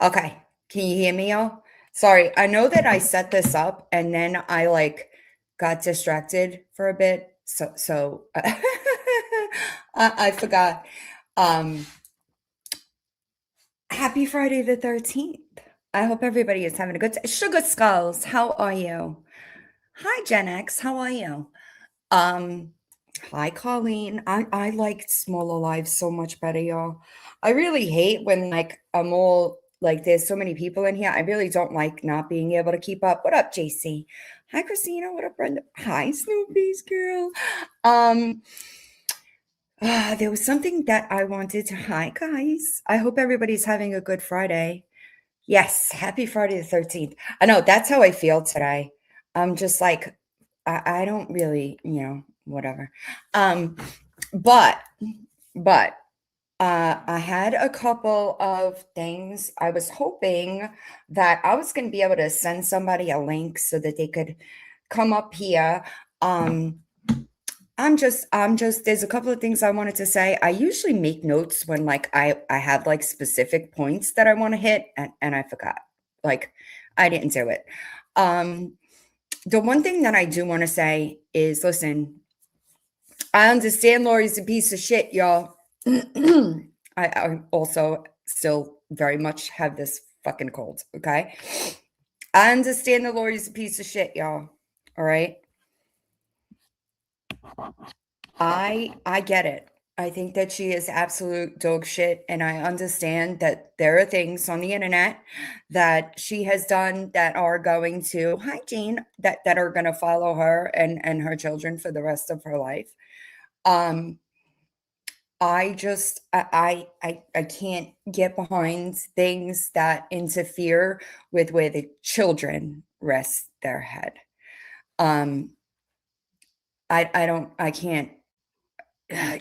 Okay. Can you hear me, y'all? Sorry. I know that I set this up and then I got distracted for a bit. So I forgot. Um, Happy Friday the 13th. I hope everybody is having a good day. Sugar Skulls, how are you? Hi, Gen X, how are you? Um, Hi, Colleen. I liked Smaller Lives so much better, y'all. I really hate when I'm all like there's so many people in here. I really don't like not being able to keep up. What up, JC? Hi, Christina. What up, Brenda? Hi, Snoopy's girl. Um, there was something that I wanted to. Hi, guys. I hope everybody's having a good Friday. Yes, happy Friday the 13th. I know that's how I feel today. I'm just like, I don't really, whatever. Um, but, but I had a couple of things. I was hoping that I was going to be able to send somebody a link so that they could come up here. Um, there's a couple of things I wanted to say. I usually make notes when I have like specific points that I want to hit and I forgot. Like I didn't do it. Um, the one thing that I do want to say is listen, I understand Lori's a piece of shit, y'all. I also still very much have this fucking cold, okay? I understand that Lori's a piece of shit, y'all. All right. I get it. I think that she is absolute dog shit, and I understand that there are things on the internet that she has done that are going to hi Jane that are going to follow her and her children for the rest of her life. Um, I just I can't get behind things that interfere with where the children rest their head. Um, I can't.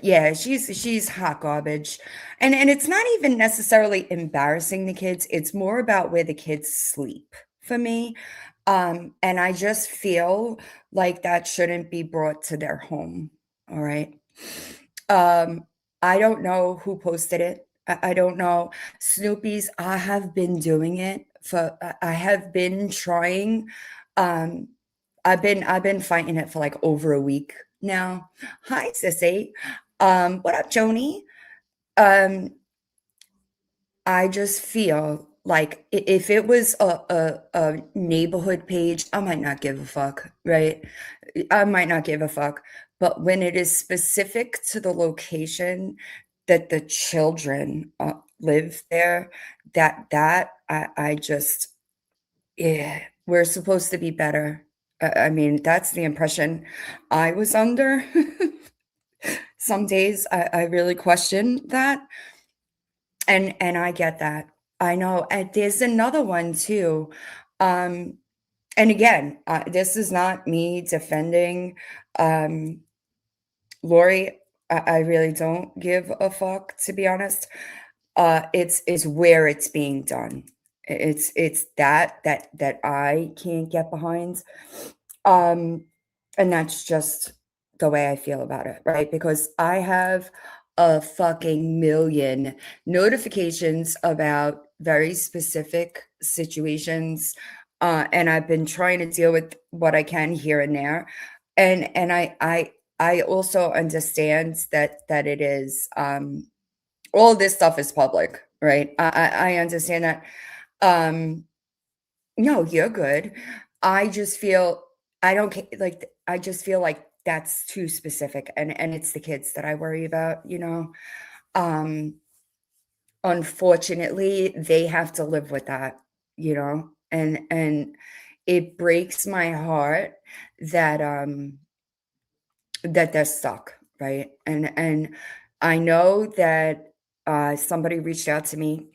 Yeah, she's hot garbage. And it's not even necessarily embarrassing the kids, it's more about where the kids sleep for me. And I just feel like that shouldn't be brought to their home, all right? Um, I don't know who posted it. I don't know. Snoopy's, I have been doing it for I have been trying. Um, I've been fighting it for like over a week now. Hi, sissy. What up, Joni? Um, I just feel like if it was a neighborhood page, I might not give a fuck, right? I might not give a fuck. But when it is specific to the location that the children live there, I just, yeah, we're supposed to be better. I mean, that's the impression I was under. Some days I really question that. And I get that. I know, and there's another one too, um, and again, this is not me defending, um, Lori. I really don't give a fuck, to be honest. It's where it's being done. It's that I can't get behind, um, and that's just the way I feel about it, right? Because I have a fucking million notifications about very specific situations, and I've been trying to deal with what I can here and there, and I also understand that it is all this stuff is public, right? I understand that. Um, no, you're good. I just feel I don't like I just feel like that's too specific and it's the kids that I worry about. Um Unfortunately, they have to live with that, and it breaks my heart that that they're stuck, right? And I know that somebody reached out to me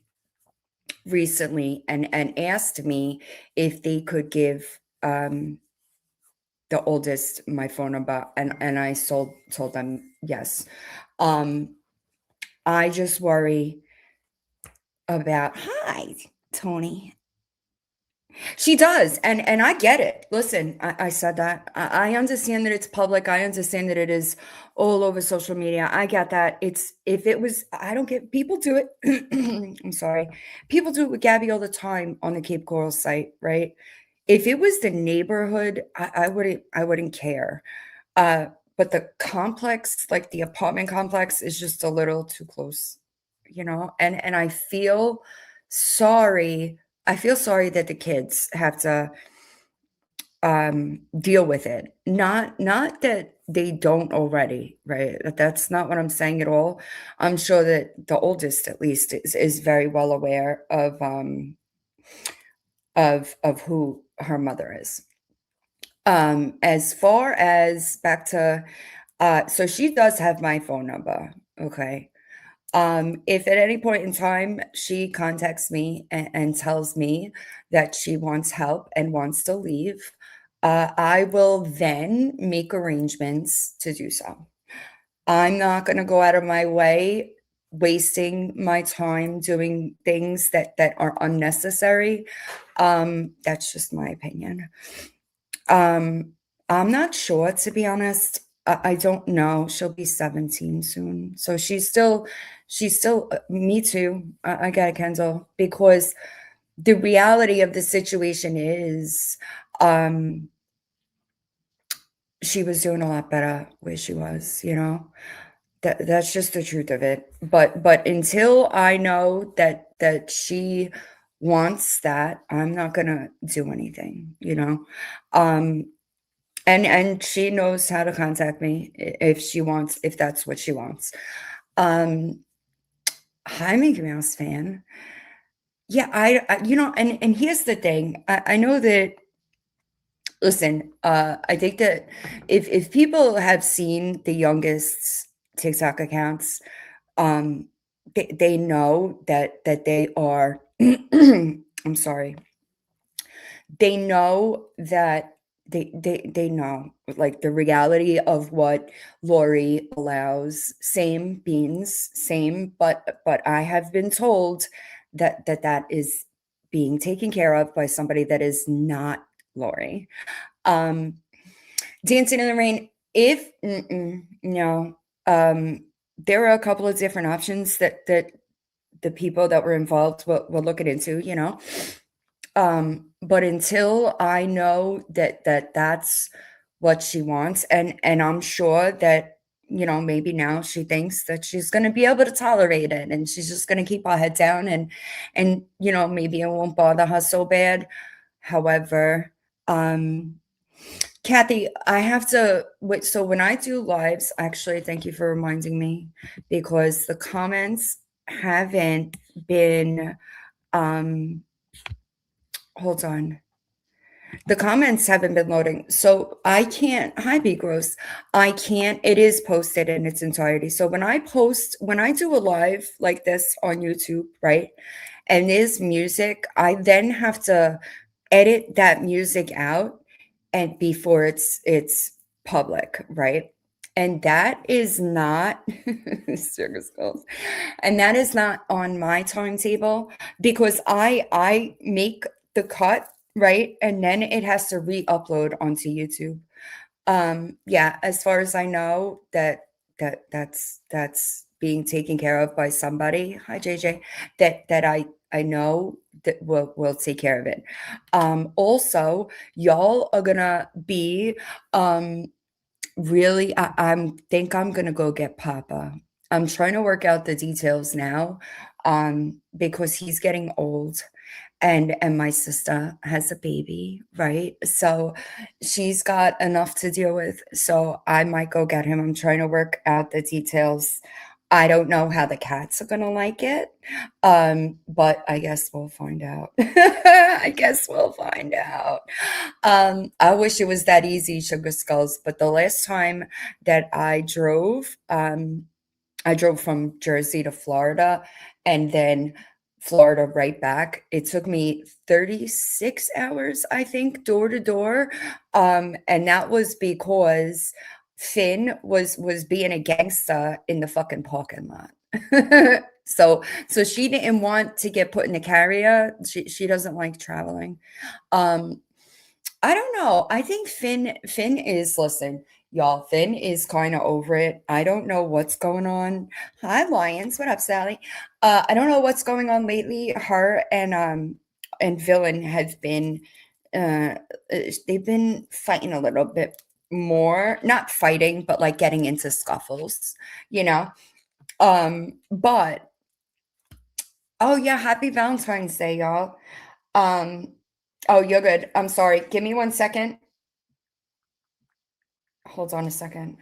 recently and asked me if they could give the oldest my phone number and I told them yes. Um I just worry about hi Tony. She does, and I get it. Listen, I said that. I understand that it's public. I understand that it is all over social media. I get that. It's if it was, I don't get people do it. I'm sorry. People do it with Gabby all the time on the Cape Coral site, right? If it was the neighborhood, I wouldn't care. Uh, but the complex, like the apartment complex, is just a little too close, and I feel sorry. I feel sorry that the kids have to deal with it. Not that they don't already, right? That's not what I'm saying at all. I'm sure that the oldest, at least, is very well aware of who her mother is. As far as back to so she does have my phone number, okay? If at any point in time she contacts me and tells me that she wants help and wants to leave, I will then make arrangements to do so. I'm not going to go out of my way wasting my time doing things that are unnecessary. That's just my opinion. Um, I'm not sure, to be honest. I don't know. She'll be 17 soon. So she's still, me too. I got it, Kendall, because the reality of the situation is, um, she was doing a lot better where she was. That's just the truth of it. But until I know that she wants that, I'm not gonna do anything. Um, and she knows how to contact me if that's what she wants. Um, hi, Mickey Mouse fan. Yeah, and here's the thing. I know that. Listen, I think that if people have seen the youngest TikTok accounts, um, they know that they are. I'm sorry. They know that they know, like, the reality of what Lori allows. Same beans, same, but I have been told that is being taken care of by somebody that is not Lori. Um, Dancing in the Rain, if no, there are a couple of different options that the people that were involved will look it into. But until I know that's what she wants, and I'm sure that, maybe now she thinks that she's gonna be able to tolerate it, and she's just gonna keep her head down, and maybe it won't bother her so bad. However, Kathy, I have to wait. So when I do lives, actually, thank you for reminding me, because the comments haven't been, um, hold on. The comments haven't been loading. So I can't, hi, Be Gross. I can't, it is posted in its entirety. So when I do a live like this on YouTube, right? And there's music, I then have to edit that music out and before it's public, right? And that is not circus goals. And that is not on my timetable because I make the cut, right? And then it has to re-upload onto YouTube. Yeah, as far as I know, that's being taken care of by somebody. Hi, JJ. That I know that will take care of it. Also, y'all are gonna be really. I'm gonna go get Papa. I'm trying to work out the details now, because he's getting old and my sister has a baby, right? So she's got enough to deal with. So I might go get him. I'm trying to work out the details. I don't know how the cats are gonna like it. But I guess we'll find out. I guess we'll find out. I wish it was that easy, Sugar Skulls, but the last time that I drove from Jersey to Florida and then Florida right back. It took me 36 hours, I think, door to door. And that was because Finn was being a gangster in the fucking parking lot. So she didn't want to get put in a carrier. She doesn't like traveling. Um, I don't know. I think Finn is listen, y'all, Finn is kinda over it. I don't know what's going on. Hi, Lions. What up, Sally? I don't know what's going on lately. Her and Villain have been uh they've been fighting a little bit more. Not fighting, but like getting into scuffles, you know? But oh yeah, happy Valentine's Day, y'all. Um, oh, you're good. I'm sorry. Give me 1 second. Hold on a second.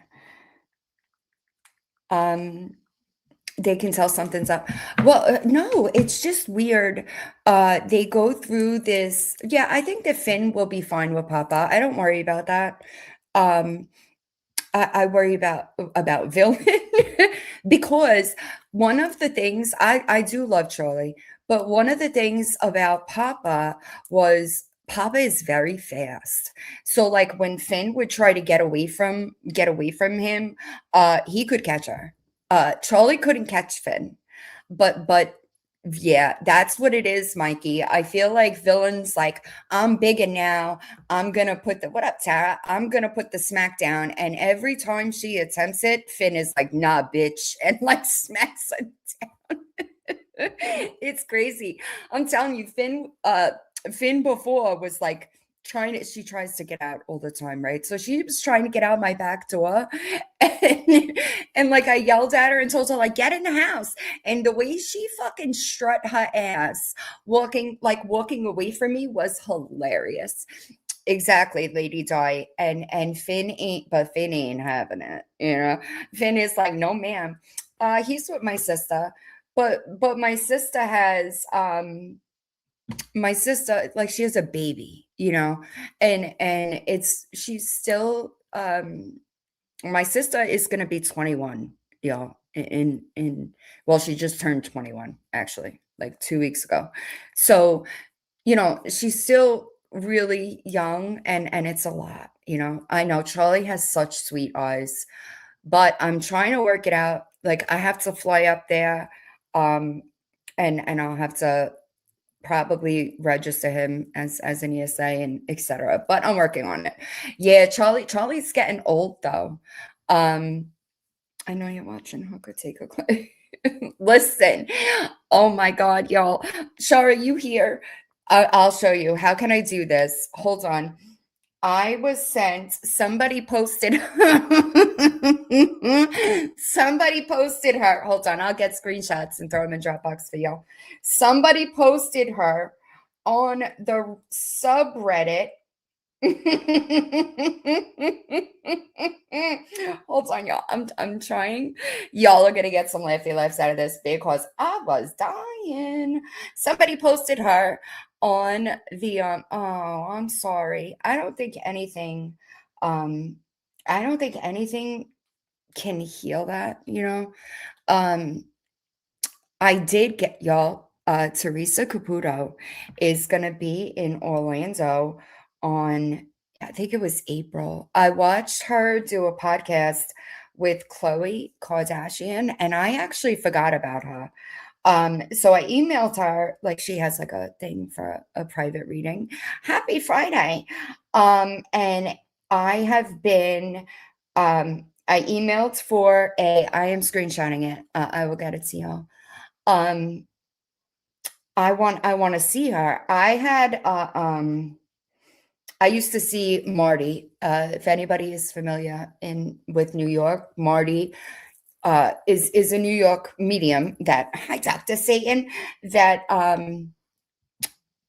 Um, they can tell something's up. Well, no, it's just weird. They go through this. Yeah, I think that Finn will be fine with Papa. I don't worry about that. Um, I worry about Villain because one of the things I do love Charlie, but one of the things about Papa was Papa is very fast. So like when Finn would try to get away from him, he could catch her. Charlie couldn't catch Finn. But yeah, that's what it is, Mikey. I feel like Villain's like, I'm bigger now. I'm gonna put the what up, Tara? I'm gonna put the smack down. And every time she attempts it, Finn is like, nah, bitch, and like smacks her down. It's crazy. I'm telling you, Finn before was like she tries to get out all the time, right? So she was trying to get out my back door. And like I yelled at her and told her, like, get in the house. And the way she fucking strut her ass, walking away from me was hilarious. Exactly, Lady Di. And Finn ain't having it, you know. Finn is like, no, ma'am. He's with my sister. But my sister, like, she has a baby, you know, and she's still my sister is gonna be 21, y'all, well, she just turned 21 actually, like 2 weeks ago. So, she's still really young and it's a lot, you know. I know Charlie has such sweet eyes, but I'm trying to work it out. Like I have to fly up there, um, and I'll have to probably register him as an ESA and etc. But I'm working on it. Yeah, Charlie's getting old though. Um, I know you're watching Hooker take a clip. Listen, oh my God, y'all. Shara, you here? I'll show you. How can I do this? Hold on. I was sent, somebody posted somebody posted her. Hold on, I'll get screenshots and throw them in Dropbox for y'all. Somebody posted her on the subreddit. Hold on, y'all. I'm trying. Y'all are gonna get some laughy laughs out of this because I was dying. Somebody posted her on the oh, I'm sorry. Um I don't think anything can heal that, you know. Um I did get y'all, Teresa Caputo is gonna be in Orlando on, I think it was April. I watched her do a podcast with Khloe Kardashian, and I actually forgot about her. So I emailed her, like she has like a thing for a private reading. Happy Friday. And I have been, I emailed for I am screenshotting it. I will get it to y'all. Um, I want to see her. I used to see Marty. If anybody is familiar in with New York, Marty is a New York medium that hi Dr. Satan that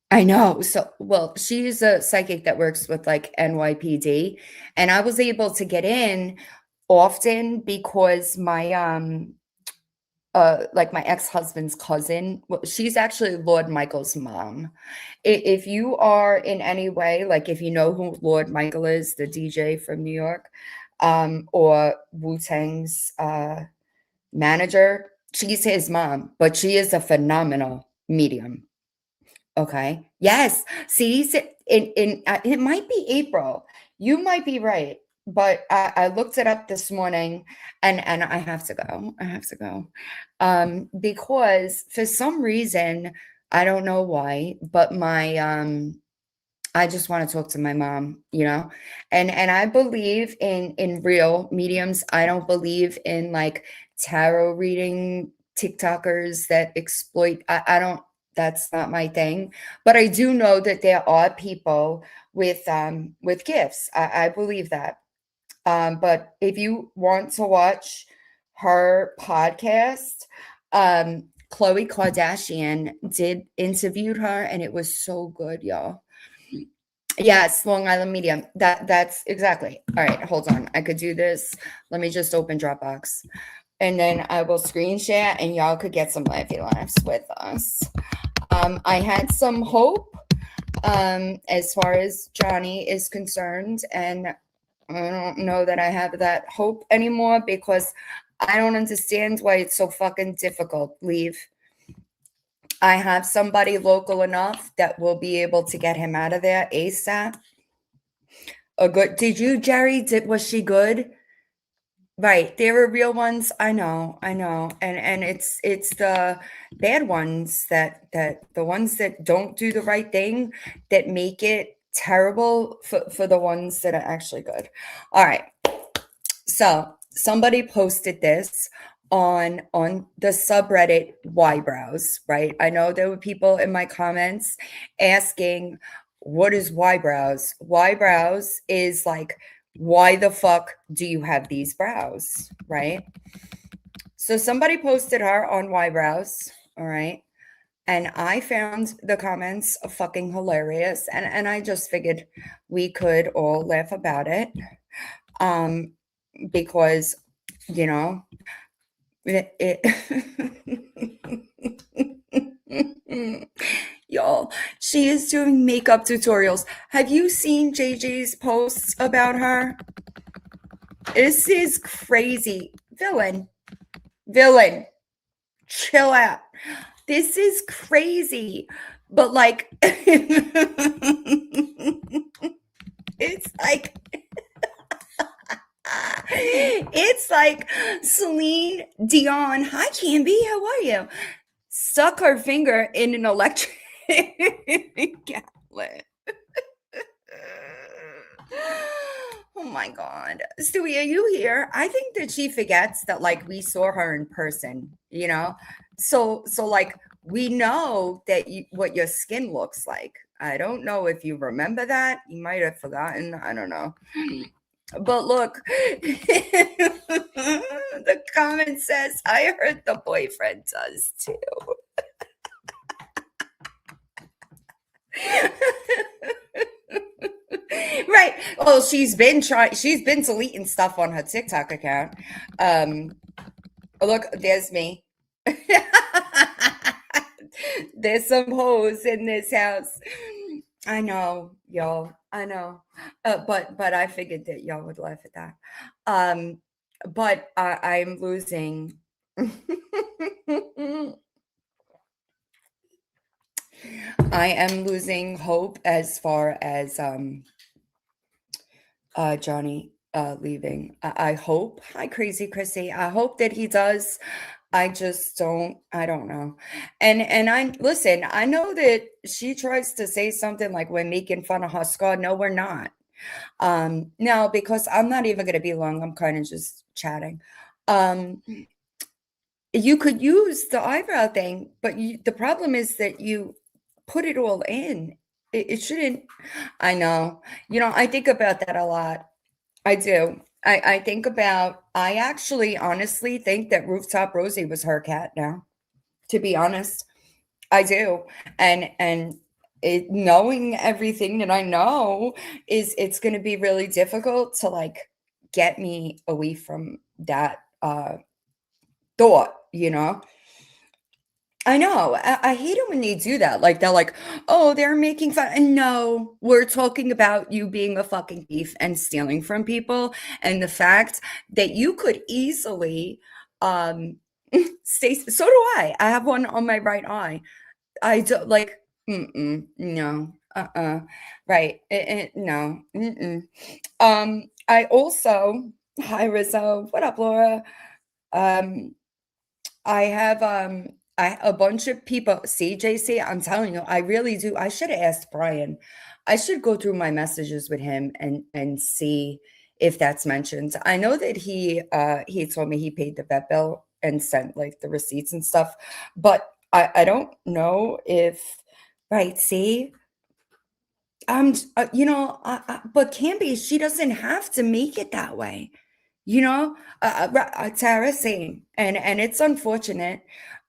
I know. So well, she's a psychic that works with like NYPD, and I was able to get in often because like my ex-husband's cousin, well, she's actually Lord Michael's mom. If you are in any way, like if you know who Lord Michael is, the DJ from New York, or Wu-Tang's manager, she's his mom, but she is a phenomenal medium. Okay. Yes. See, it might be April. You might be right. but I looked it up this morning, and I have to go. I have to go. Because for some reason, I don't know why, but I just want to talk to my mom, and I believe in real mediums. I don't believe in like tarot reading TikTokers that exploit. I don't. That's not my thing. But I do know that there are people with gifts. I believe that. But if you want to watch her podcast, Khloe Kardashian did interviewed her, and it was so good, y'all. Yes, Long Island Medium. That's exactly. All right, hold on. I could do this. Let me just open Dropbox. And then I will screen share and y'all could get some laughy laughs with us. I had some hope as far as Johnny is concerned, and I don't know that I have that hope anymore because I don't understand why it's so fucking difficult. Leave. I have somebody local enough that will be able to get him out of there ASAP. A good did you, Jerry? Was she good? Right. There were real ones. I know. And it's the bad ones that the ones that don't do the right thing that make it terrible for the ones that are actually good. All right. So somebody posted this on the subreddit Whybrows, right? I know there were people in my comments asking, what is Whybrows? Whybrows is like, why the fuck do you have these brows, right? So somebody posted her on Whybrows, all right? And I found the comments fucking hilarious, and I just figured we could all laugh about it. Um, because you know it y'all, she is doing makeup tutorials. Have you seen JJ's posts about her? This is crazy. Villain, chill out. This is crazy, but like it's like it's like Celine Dion. Hi, Canby. How are you? Stuck her finger in an electric outlet. Oh my God. Stewie, are you here? I think that she forgets that like we saw her in person. So like we know that what your skin looks like. I don't know if you remember that. You might have forgotten. I don't know. But look, the comment says, I heard the boyfriend does too. Right. Well, she's been deleting stuff on her TikTok account. Look, there's me. There's some hoes in this house. I know, y'all. I know. But I figured that y'all would laugh at that. But I'm losing. I am losing hope as far as Johnny leaving. I hope. Hi, Crazy Chrissy. I hope that he does. I just don't. I don't know. And I listen. I know that she tries to say something like we're making fun of her scar. No, we're not. No, because I'm not even going to be long. I'm kind of just chatting. Um, you could use the eyebrow thing, but the problem is that you put it all in. It shouldn't. I know. I think about that a lot. I do. I think about. I actually, honestly, think that Rooftop Rosie was her cat. Now, to be honest, I do. And knowing everything that I know it's going to be really difficult to like get me away from that thought. I know. I hate it when they do that. Like they're like, "Oh, they're making fun." And no, we're talking about you being a fucking thief and stealing from people, and the fact that you could easily stay. So do I. I have one on my right eye. I don't like. No. uh-uh. Right. No. Mm-mm. I also Hi, Rizzo. What up, Laura? Um, I have, a bunch of people see, JC, I'm telling you, I really do. I should have asked Brian. I should go through my messages with him and see if that's mentioned. I know that he told me he paid the vet bill and sent, like, the receipts and stuff, but I don't know if right, see? But Canby, she doesn't have to make it that way, you know? Tara, same, and it's unfortunate.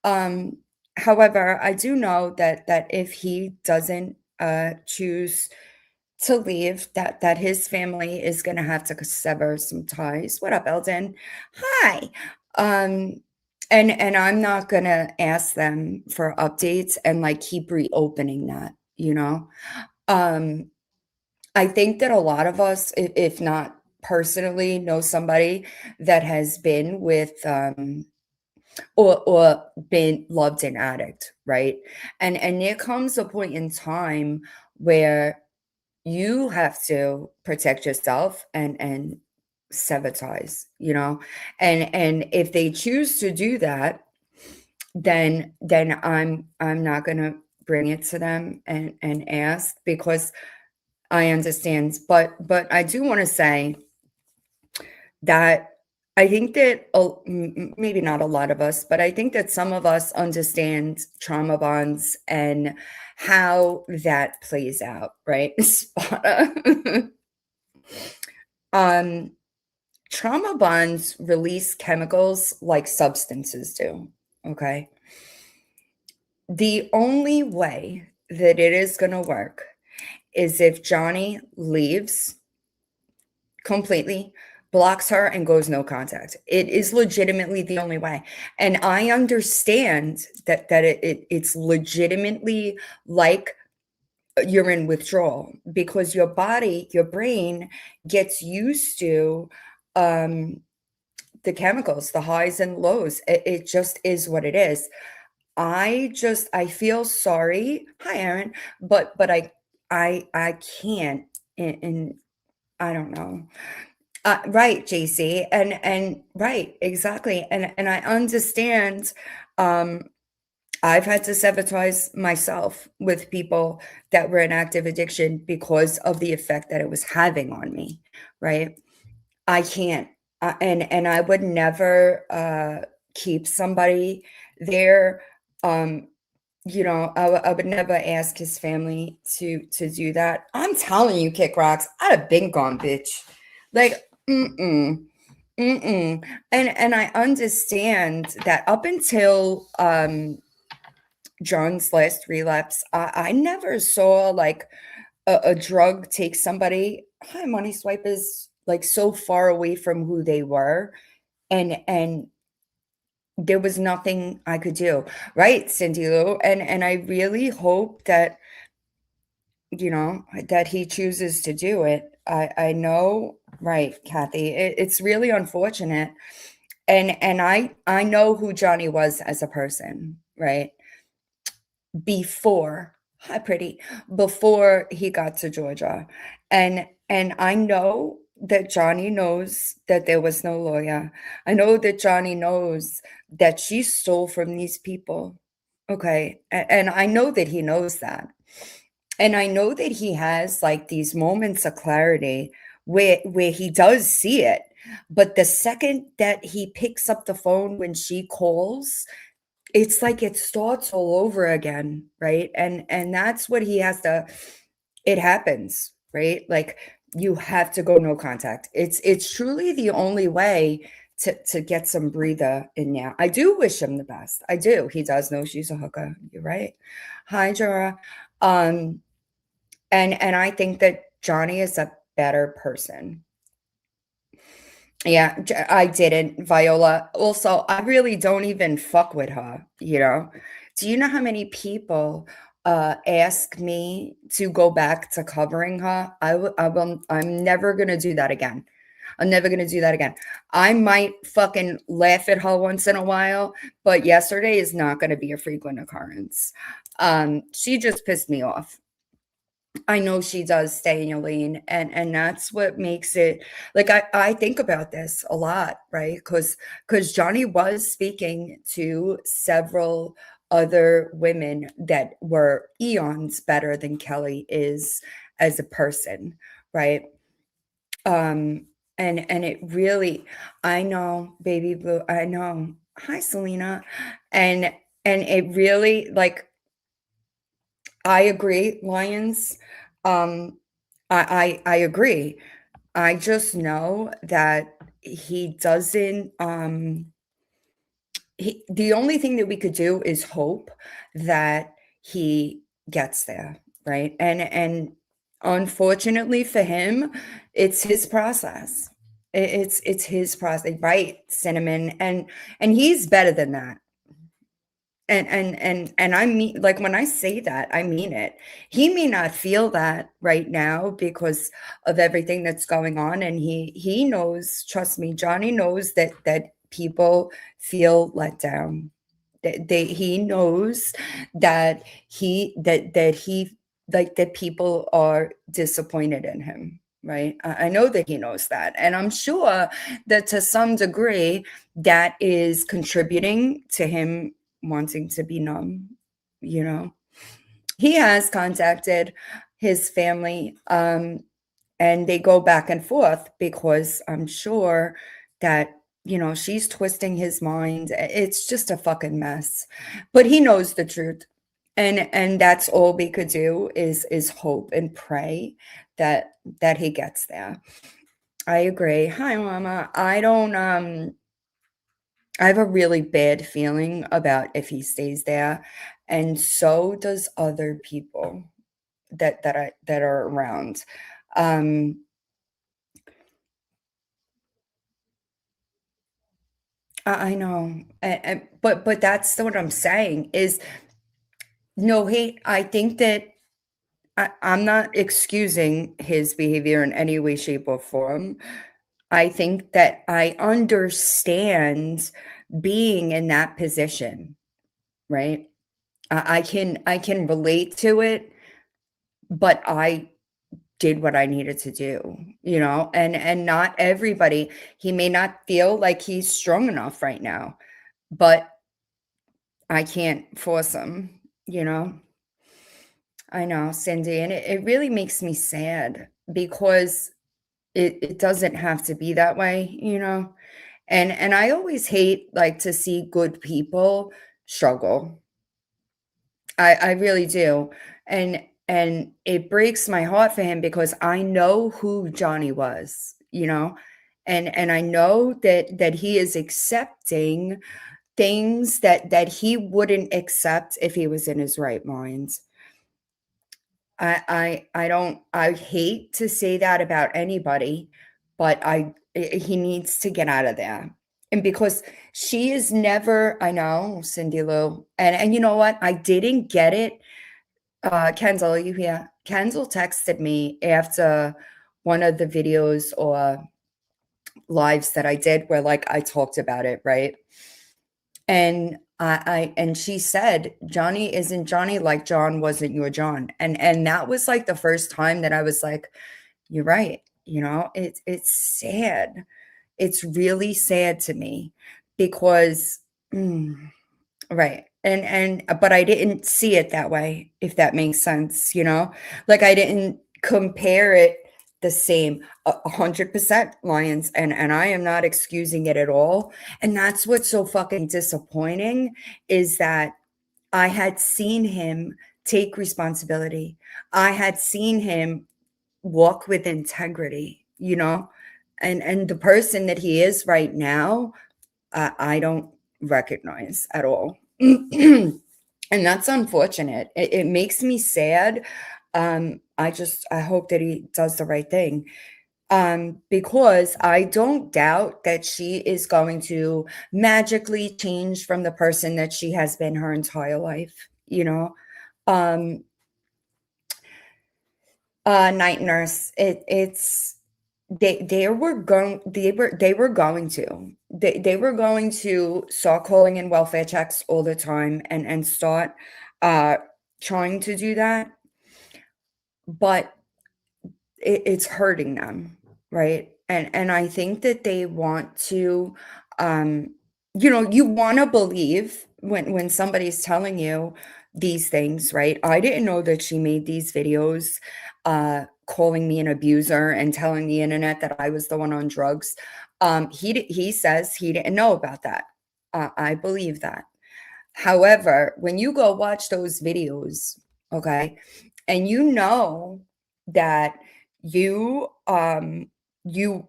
Um, However, I do know that if he doesn't choose to leave, that his family is gonna have to sever some ties. What up, Eldon? Hi. Um, and I'm not gonna ask them for updates and like keep reopening that, you know? Um, I think that a lot of us, if not personally, know somebody that has been with, or been loved an addict, right? And there comes a point in time where you have to protect yourself and sever ties, you know? And if they choose to do that, then I'm not gonna bring it to them and ask because I understand, but I do wanna say that I think that maybe not a lot of us, but I think that some of us understand trauma bonds and how that plays out, right? Spada. Um, Trauma bonds release chemicals like substances do, okay? The only way that it is gonna work is if Johnny leaves completely, blocks her, and goes no contact. It is legitimately the only way. And I understand it's legitimately like you're in withdrawal because your body, your brain gets used to um, the chemicals, the highs and lows. It just is what it is. I feel sorry. Hi, Aaron, but I can't, and I don't know. Right, JC, and right, exactly, and I understand. Um, I've had to sabotage myself with people that were in active addiction because of the effect that it was having on me. Right, I can't, and I would never keep somebody there. Um, I would never ask his family to do that. I'm telling you, Kick Rocks, I'd have been gone, bitch. Like, mm-mm, mm-mm. And I understand that up until John's last relapse, I never saw like a drug take somebody, hi, money swipers, like so far away from who they were. And there was nothing I could do, right, Cindy Lou? And I really hope that, that he chooses to do it. I know, right, Kathy, it's really unfortunate. And I know who Johnny was as a person, right? Before, hi, pretty, before he got to Georgia. And I know that Johnny knows that there was no lawyer. I know that Johnny knows that she stole from these people. Okay. And I know that he knows that. And I know that he has like these moments of clarity where he does see it. But the second that he picks up the phone when she calls, it's like it starts all over again, right? And that's what he has to it happens, right? Like you have to go no contact. It's truly the only way to get some breather in now. I do wish him the best. I do. He does know she's a hooker. You're right. Hi, Jora. Um, and I think that Johnny is a better person. Yeah, I didn't, Viola. Also, I really don't even fuck with her, you know? Do you know how many people ask me to go back to covering her? I'm never gonna do that again. I'm never gonna do that again. I might fucking laugh at her once in a while, but yesterday is not gonna be a frequent occurrence. She just pissed me off. I know she does stay in your lane, and that's what makes it like, I think about this a lot, right? Because Johnny was speaking to several other women that were eons better than Kelly is as a person, right? Um, and it really I know, baby blue, I know. Hi, Selena. And and it really, like, I agree, Lions. Um, I agree. I just know that he doesn't, the only thing that we could do is hope that he gets there, right? And unfortunately for him, it's his process. It's his process, right, Cinnamon? And he's better than that. And I mean, like, when I say that, I mean it. He may not feel that right now because of everything that's going on, and he knows, trust me, Johnny knows that people feel let down. They he knows that he like, that people are disappointed in him, right? I know that he knows that, and I'm sure that to some degree, that is contributing to him wanting to be numb, you know? He has contacted his family, and they go back and forth because I'm sure that, she's twisting his mind. It's just a fucking mess. But he knows the truth. And that's all we could do is hope and pray that he gets there. I agree. Hi, Mama. I have a really bad feeling about if he stays there, and so does other people that are around. Um, I know, but that's what I'm saying is no hate. I think that I'm not excusing his behavior in any way, shape, or form. I think that I understand being in that position, right? I can relate to it, but I did what I needed to do, and not everybody, he may not feel like he's strong enough right now, but I can't force him, you know? I know, Cindy, and it really makes me sad because it doesn't have to be that way, And I always hate, like, to see good people struggle. I really do, and it breaks my heart for him because I know who Johnny was, and I know that he is accepting things that he wouldn't accept if he was in his right mind. I don't I hate to say that about anybody, but he needs to get out of there. And because she is never I know, Cindy Lou, and you know what? I didn't get it. Kenzel, are you here? Kenzel texted me after one of the videos or lives that I did where, like, I talked about it, right? And and she said, "Johnny isn't Johnny like John wasn't your John." And that was, like, the first time that I was like, "You're right." It's sad. It's really sad to me because right. But I didn't see it that way, if that makes sense, you know? Like, I didn't compare it the same. 100% Lions, and I am not excusing it at all, and that's what's so fucking disappointing is that I had seen him take responsibility. I had seen him walk with integrity, And the person that he is right now, I don't recognize at all. And that's unfortunate. It makes me sad. I hope that he does the right thing. Because I don't doubt that she is going to magically change from the person that she has been her entire life. Um, Night nurse, it's they were going to they were going to start calling in welfare checks all the time and start uh trying to do that, but it's hurting them, right? And I think that they want to, um, you want to believe when somebody's telling you these things, right? I didn't know that she made these videos, calling me an abuser and telling the internet that I was the one on drugs. He says he didn't know about that. I believe that. However, when you go watch those videos, okay, and you know that you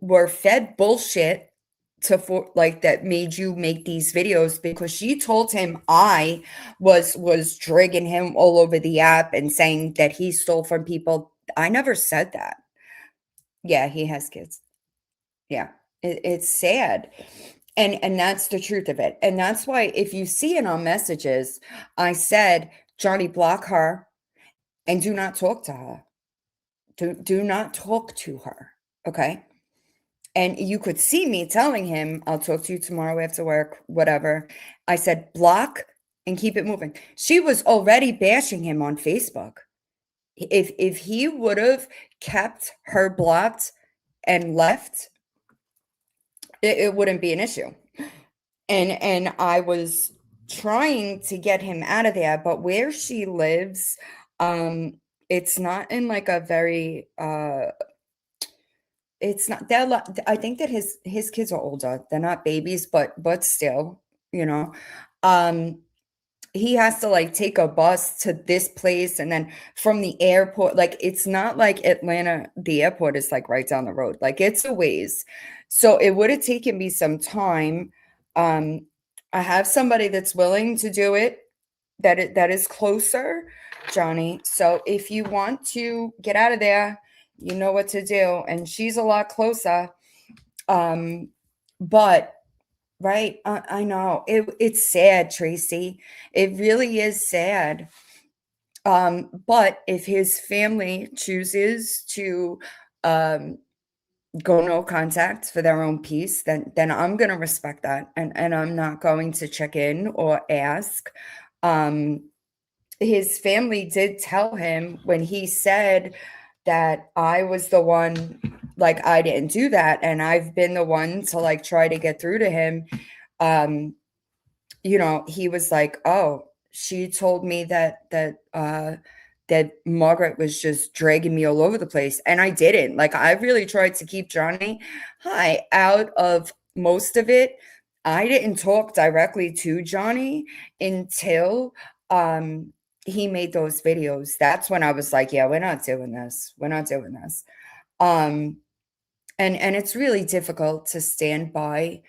were fed bullshit to for like that made you make these videos because she told him I was dragging him all over the app and saying that he stole from people. I never said that. Yeah, he has kids. Yeah. It's sad. And that's the truth of it. And that's why if you see in our messages, I said, "Johnny, block her and do not talk to her. Do not talk to her." Okay? And you could see me telling him, "I'll talk to you tomorrow after work, whatever." I said, "Block and keep it moving." She was already bashing him on Facebook. If he would have kept her blocked and left, it wouldn't be an issue. And I was trying to get him out of there, but where she lives, it's not in like a very it's not they're I think that his kids are older. They're not babies, but still, you know. Um he has to like take a bus to this place and then from the airport, like it's not like Atlanta, the airport is like right down the road. Like it's a ways. So it would have taken me some time. Um I have somebody that's willing to do it that is closer, Johnny. So if you want to get out of there, you know what to do. And she's a lot closer. Um but right. I know. It's sad, Tracy. It really is sad. But if his family chooses to um, go no contact for their own peace, then I'm gonna respect that, and I'm not going to check in or ask. Um, his family did tell him when he said that I was the one, like I didn't do that, and I've been the one to like try to get through to him. Um, he was like, "Oh, she told me that Margaret was just dragging me all over the place," and I didn't. Like, I really tried to keep Johnny high out of most of it. I didn't talk directly to Johnny until, he made those videos. That's when I was like, "Yeah, we're not doing this. We're not doing this." Um, and it's really difficult to stand by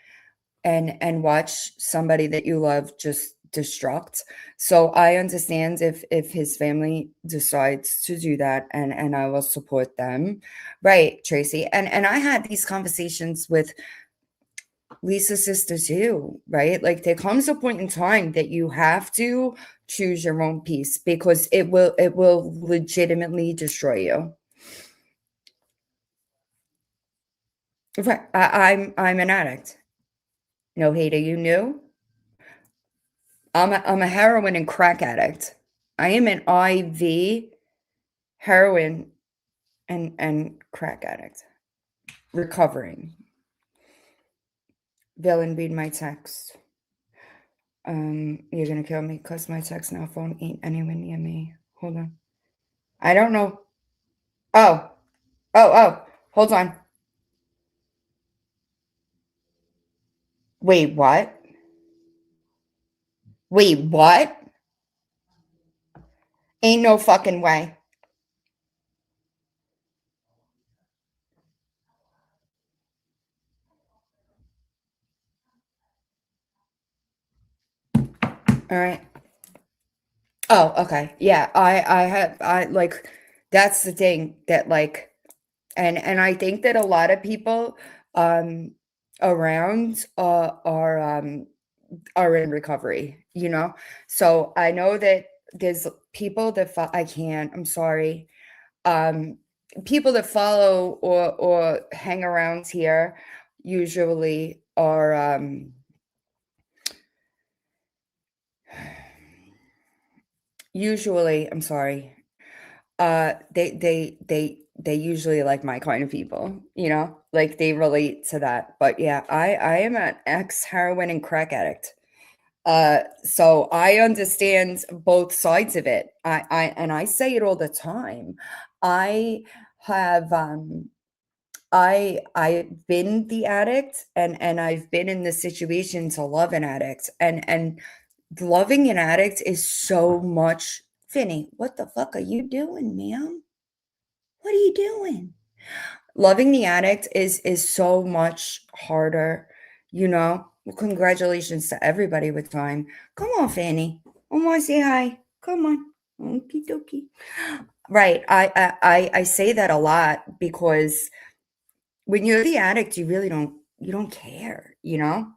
and watch somebody that you love just destruct. So I understand if his family decides to do that and I will support them. Right, Tracy. And I had these conversations with Lisa's sister too, right? Like there comes a point in time that you have to choose your own peace because it will legitimately destroy you. Right. I'm an addict. No, Hater, you knew? I'm a heroin and crack addict. I am an IV heroin and crack addict. Recovering. Villain, read my text. You're gonna kill me because my text now phone ain't anywhere near me. Hold on. I don't know. Oh, oh. Hold on. Wait, what? Wait, what? Ain't no fucking way. All right. Oh, okay. Yeah, I like that's the thing that like and I think that a lot of people um around are in recovery, you know? So I know that there's people that I can't, I'm sorry. Um People that follow or hang around here usually are usually, I'm sorry. They usually like my kind of people, like they relate to that. But yeah, I am an ex heroin and crack addict. So I understand both sides of it. I say it all the time. I have I've been the addict, and I've been in the situation to love an addict, and loving an addict is so much. Finny, what the fuck are you doing, ma'am? What are you doing? Loving the addict is so much harder, you know? Well, congratulations to everybody with time. Come on, Fanny. I wanna say hi. Come on. Okie dokie. Right. I say that a lot because when you're the addict, you don't care, you know?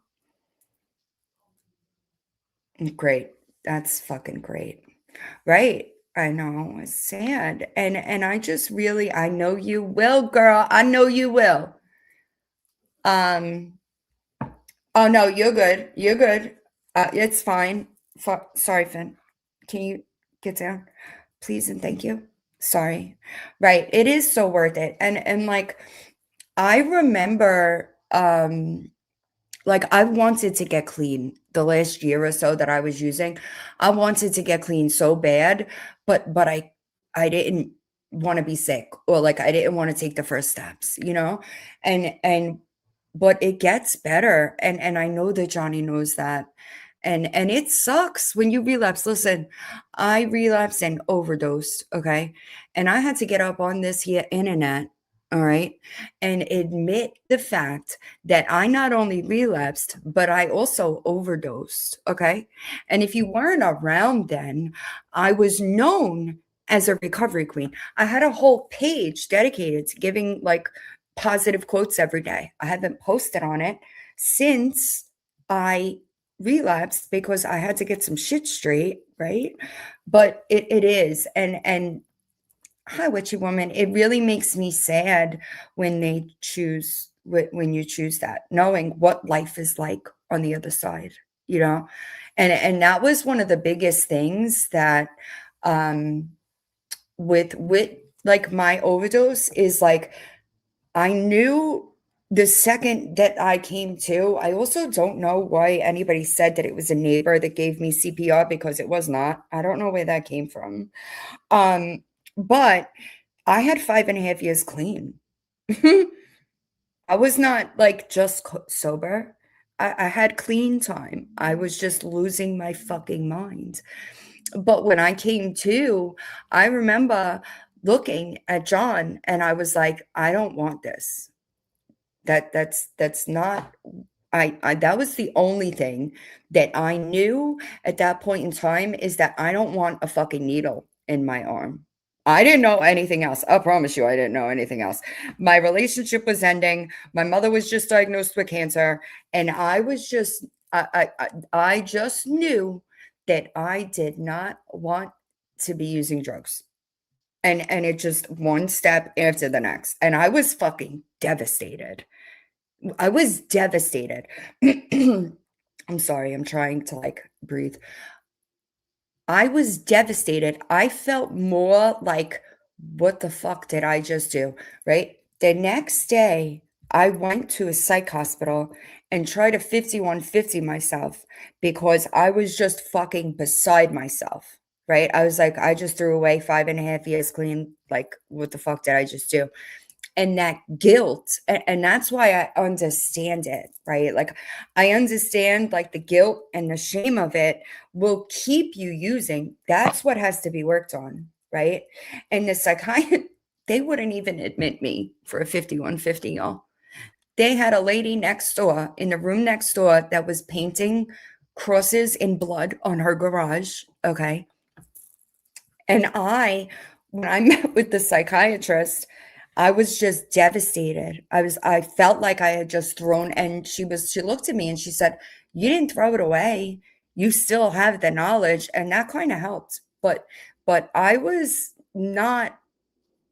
Great. That's fucking great. Right. I know. It's sad. And I just really I know you will, girl. I know you will. Um Oh, no, you're good. You're good. It's fine. Sorry, Finn. Can you get down? Please and thank you. Sorry. Right. It is so worth it. And like I remember like I wanted to get clean the last year or so that I was using. I wanted to get clean so bad, but I didn't want to be sick, or like I didn't want to take the first steps, you know? And but it gets better, and I know that Johnny knows that. And it sucks when you relapse. Listen, I relapsed and overdosed, okay? And I had to get up on this here internet, all right, and admit the fact that I not only relapsed, but I also overdosed, okay? And if you weren't around then, I was known as a recovery queen. I had a whole page dedicated to giving like positive quotes every day. I haven't posted on it since I relapsed because I had to get some shit straight, right? But it is. And hi, witchy woman. It really makes me sad when they choose when you choose that, knowing what life is like on the other side, you know? And that was one of the biggest things that um with like my overdose is like I knew the second that I came to. I also don't know why anybody said that it was a neighbor that gave me CPR because it was not. I don't know where that came from. But I had 5.5 years clean. I was not like just sober. I had clean time. I was just losing my fucking mind. But when I came to, I remember looking at John and I was like, I don't want this. That's not I that was the only thing that I knew at that point in time is that I don't want a fucking needle in my arm. I didn't know anything else. I promise you I didn't know anything else. My relationship was ending. My mother was just diagnosed with cancer, and I was just I just knew that I did not want to be using drugs. And it just one step after the next. And I was fucking devastated. I was devastated. I'm sorry, I'm trying to, like, breathe. I was devastated. I felt more like, "What the fuck did I just do?" Right? The next day, I went to a psych hospital and tried to 5150 myself because I was just fucking beside myself, right? I was like, "I just threw away 5.5 years clean, like, what the fuck did I just do?" And that guilt, and that's why I understand it, right? Like I understand like the guilt and the shame of it will keep you using. That's what has to be worked on, right? And the psychiatrist, they wouldn't even admit me for a 5150, y'all. They had a lady next door in the room next door that was painting crosses in blood on her garage, okay? And when I met with the psychiatrist, I was just devastated. I felt like I had just thrown, and she looked at me and she said, "You didn't throw it away. You still have the knowledge." And that kind of helped. But I was not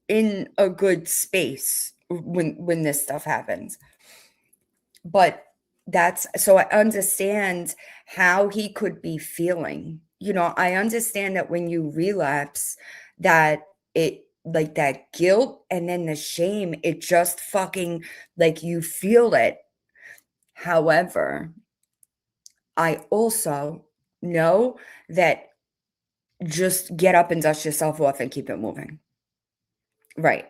in a good space when this stuff happens. But that's so I understand how he could be feeling. I understand that when you relapse, that it like that guilt and then the shame, it just fucking like you feel it. However, I also know that just get up and dust yourself off and keep it moving. Right.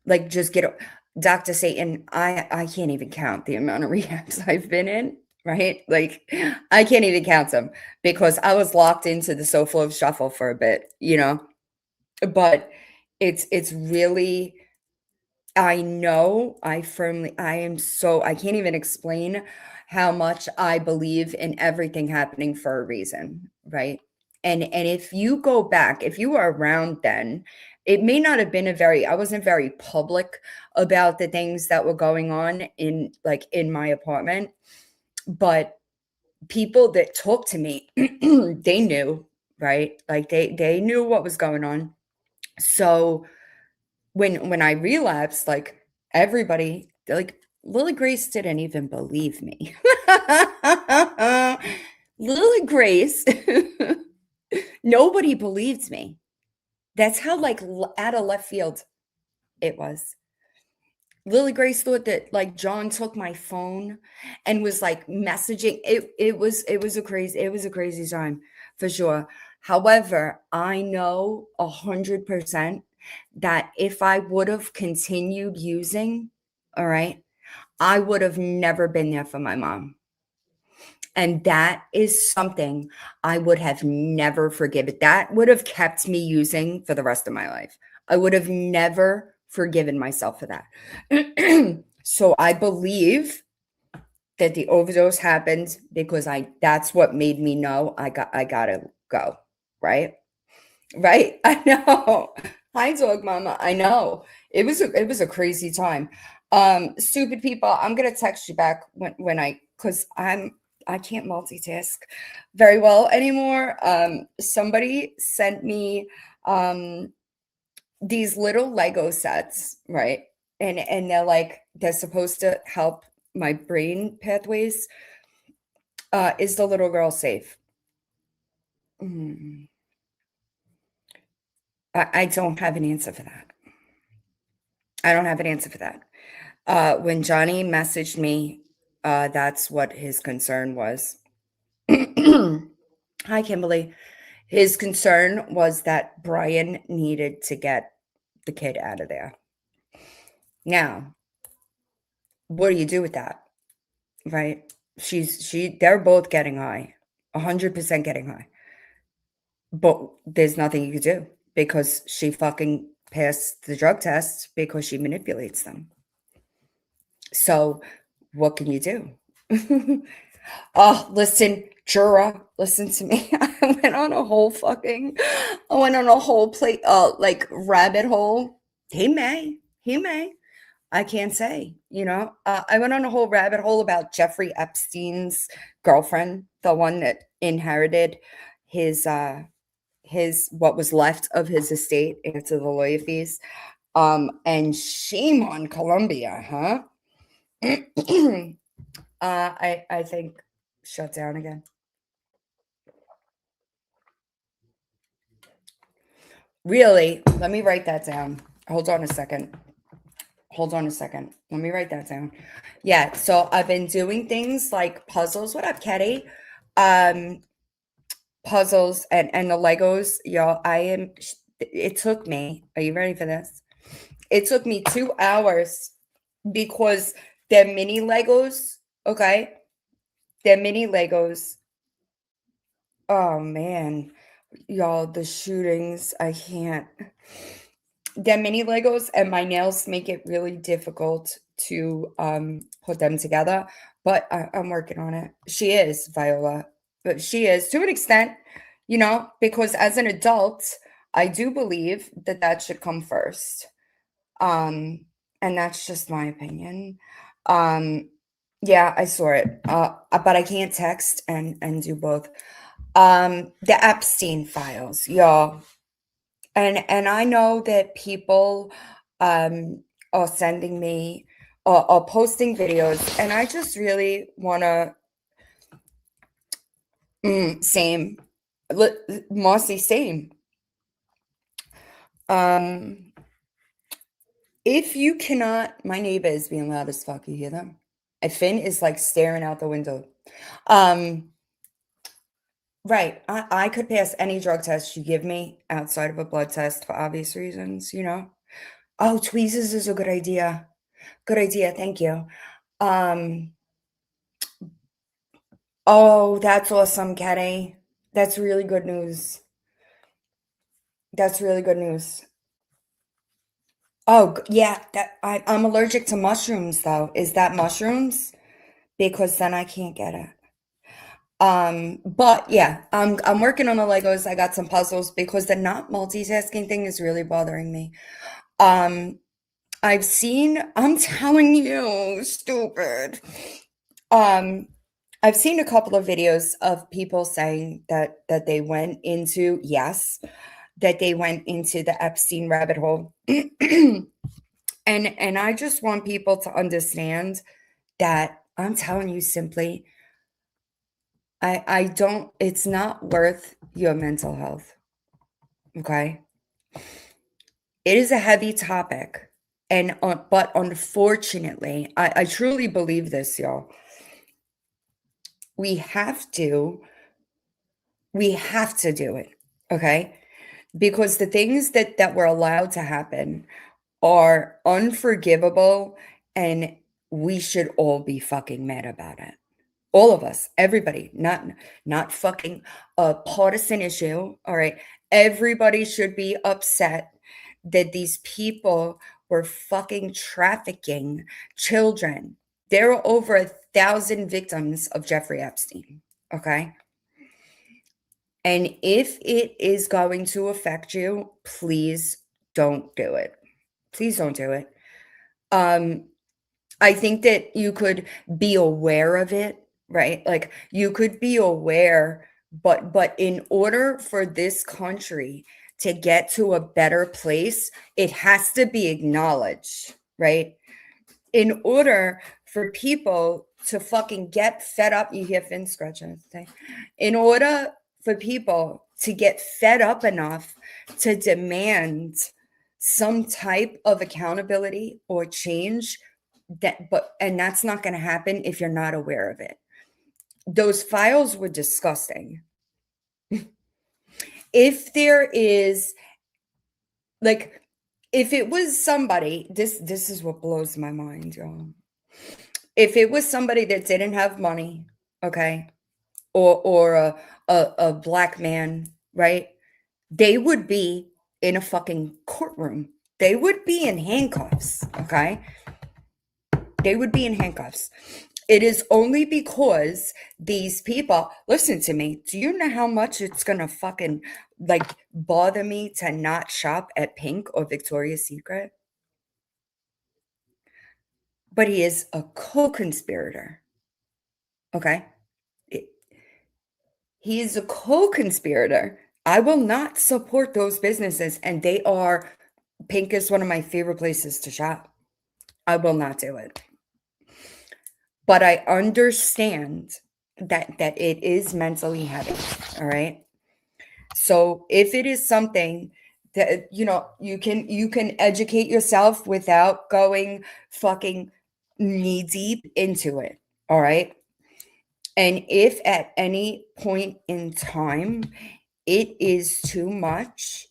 Like, just get o Dr. Satan, I can't even count the amount of rehabs I've been in, right? Like, I can't even count them because I was locked into the SoFlo shuffle for a bit, you know? But it's really I know, I am so I can't even explain how much I believe in everything happening for a reason, right? And if you go back, if you were around then, it may not have been a very I wasn't very public about the things that were going on in like in my apartment, but people that talked to me, they knew, right? Like they knew what was going on. So when I relapsed, like, everybody like, Lily Grace didn't even believe me. Lily Grace, nobody believed me. That's how, like, out of left field it was. Lily Grace thought that, like, John took my phone and was, like, messaging it was a crazy time, for sure. However, I know 100% that if I would've continued using, all right, I would have never been there for my mom. And that is something I would have never forgiven. That would have kept me using for the rest of my life. I would have never forgiven myself for that. So I believe that the overdose happened because I that's what made me know I gotta go, right? Right? I know. Hi, dog mama. I know. It was a crazy time. Stupid people, I'm gonna text you back when because I can't multitask very well anymore. Somebody sent me these little Lego sets, right? And they're like they're supposed to help my brain pathways. Is the little girl safe? Mm, I don't have an answer for that. I don't have an answer for that. When Johnny messaged me, that's what his concern was. Hi, Kimberly. His concern was that Brian needed to get the kid out of there. Now, what do you do with that? Right? They're both getting high, 100% getting high. But there's nothing you could do because she fucking passed the drug test because she manipulates them. So, what can you do? Oh, listen, Jura, listen to me. I went on a whole plate, like rabbit hole. He may. I can't say, you know. I went on a whole rabbit hole about Jeffrey Epstein's girlfriend, the one that inherited his, his what was left of his estate after the lawyer fees. And shame on Colombia, huh? I think shut down again. Really? Let me write that down. Hold on a second. Hold on a second. Let me write that down. Yeah, so I've been doing things like puzzles. What up, Ketty? Um, puzzles and the Legos, y'all. It took me. Are you ready for this? It took me 2 hours because they're mini Legos. Okay, they're mini Legos. Oh man, y'all, the shootings. I can't. They're mini Legos, and my nails make it really difficult to put them together. But I'm working on it. She is Viola, but she is to an extent, you know, because as an adult, I do believe that that should come first. Um, and that's just my opinion. Um, yeah, I saw it. But I can't text and do both. The Epstein files, y'all. And I know that people are sending me or posting videos, and I just really want to same, Marcy, same. Um, if you cannot my neighbor is being loud as fuck, you hear them? And Finn is, like, staring out the window. Um, right, I could pass any drug test you give me outside of a blood test for obvious reasons, you know? Oh, tweezers is a good idea. Good idea, thank you. Um, oh, that's awesome, Kenny. That's really good news. That's really good news. Oh, yeah, I'm allergic to mushrooms, though. Is that mushrooms? Because then I can't get it. But yeah, I'm working on the Legos. I got some puzzles because the not multitasking thing is really bothering me. Um, I'm telling you, stupid. Um, I've seen a couple of videos of people saying that they went into, yes, that they went into the Epstein rabbit hole. And I just want people to understand that I'm telling you simply, I don't it's not worth your mental health, okay? It is a heavy topic, and but unfortunately, I truly believe this, y'all. We have to we have to do it, okay? Because the things that were allowed to happen are unforgivable, and we should all be fucking mad about it. All of us, everybody, not fucking a partisan issue, all right? Everybody should be upset that these people were fucking trafficking children. There are over 1,000 victims of Jeffrey Epstein, okay? And if it is going to affect you, please don't do it. Please don't do it. Um, I think that you could be aware of it, right? Like, you could be aware, but in order for this country to get to a better place, it has to be acknowledged, right? In order for people to fucking get fed up, you hear Finn scratching today. In order for people to get fed up enough to demand some type of accountability or change, and that's not going to happen if you're not aware of it. Those files were disgusting. If there is, like, if it was somebody, this is what blows my mind, y'all. If it was somebody that didn't have money, okay, or a black man, right? They would be in a fucking courtroom. They would be in handcuffs, okay? They would be in handcuffs. It is only because these people, listen to me. Do you know how much it's gonna fucking, like, bother me to not shop at Pink or Victoria's Secret? But he is a co-conspirator. Okay? It- he is a co-conspirator. I will not support those businesses, and they are, Pink is one of my favorite places to shop. I will not do it. But I understand that it is mentally heavy, all right? So if it is something that, you can educate yourself without going fucking knee deep into it, all right? And if at any point in time it is too much,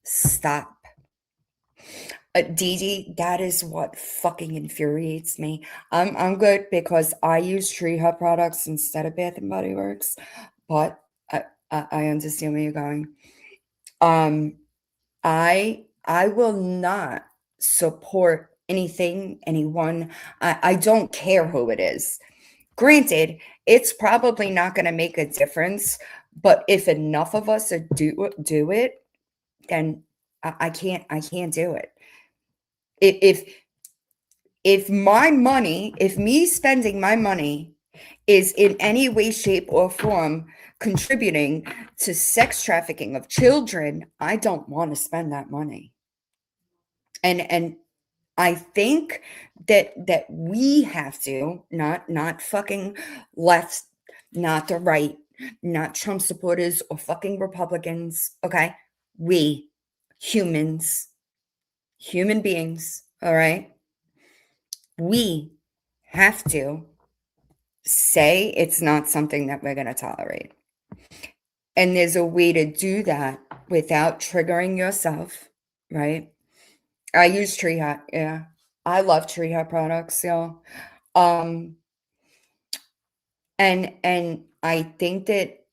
stop. Dee, that is what fucking infuriates me. I'm good because I use Tree Hut products instead of Bath and Body Works, but I understand where you're going. Um, I will not support anything, anyone. I don't care who it is. Granted, it's probably not going to make a difference, but if enough of us do it, then I can't do it. If if me spending my money is in any way, shape, or form contributing to sex trafficking of children, I don't want to spend that money. And I think that we have to, not fucking left, not the right, not Trump supporters or fucking Republicans, okay? We humans, human beings, all right? We have to say it's not something that we're going to tolerate. And there's a way to do that without triggering yourself, right? I use Tree Hut, yeah. I love Tree Hut products, so, um, and I think that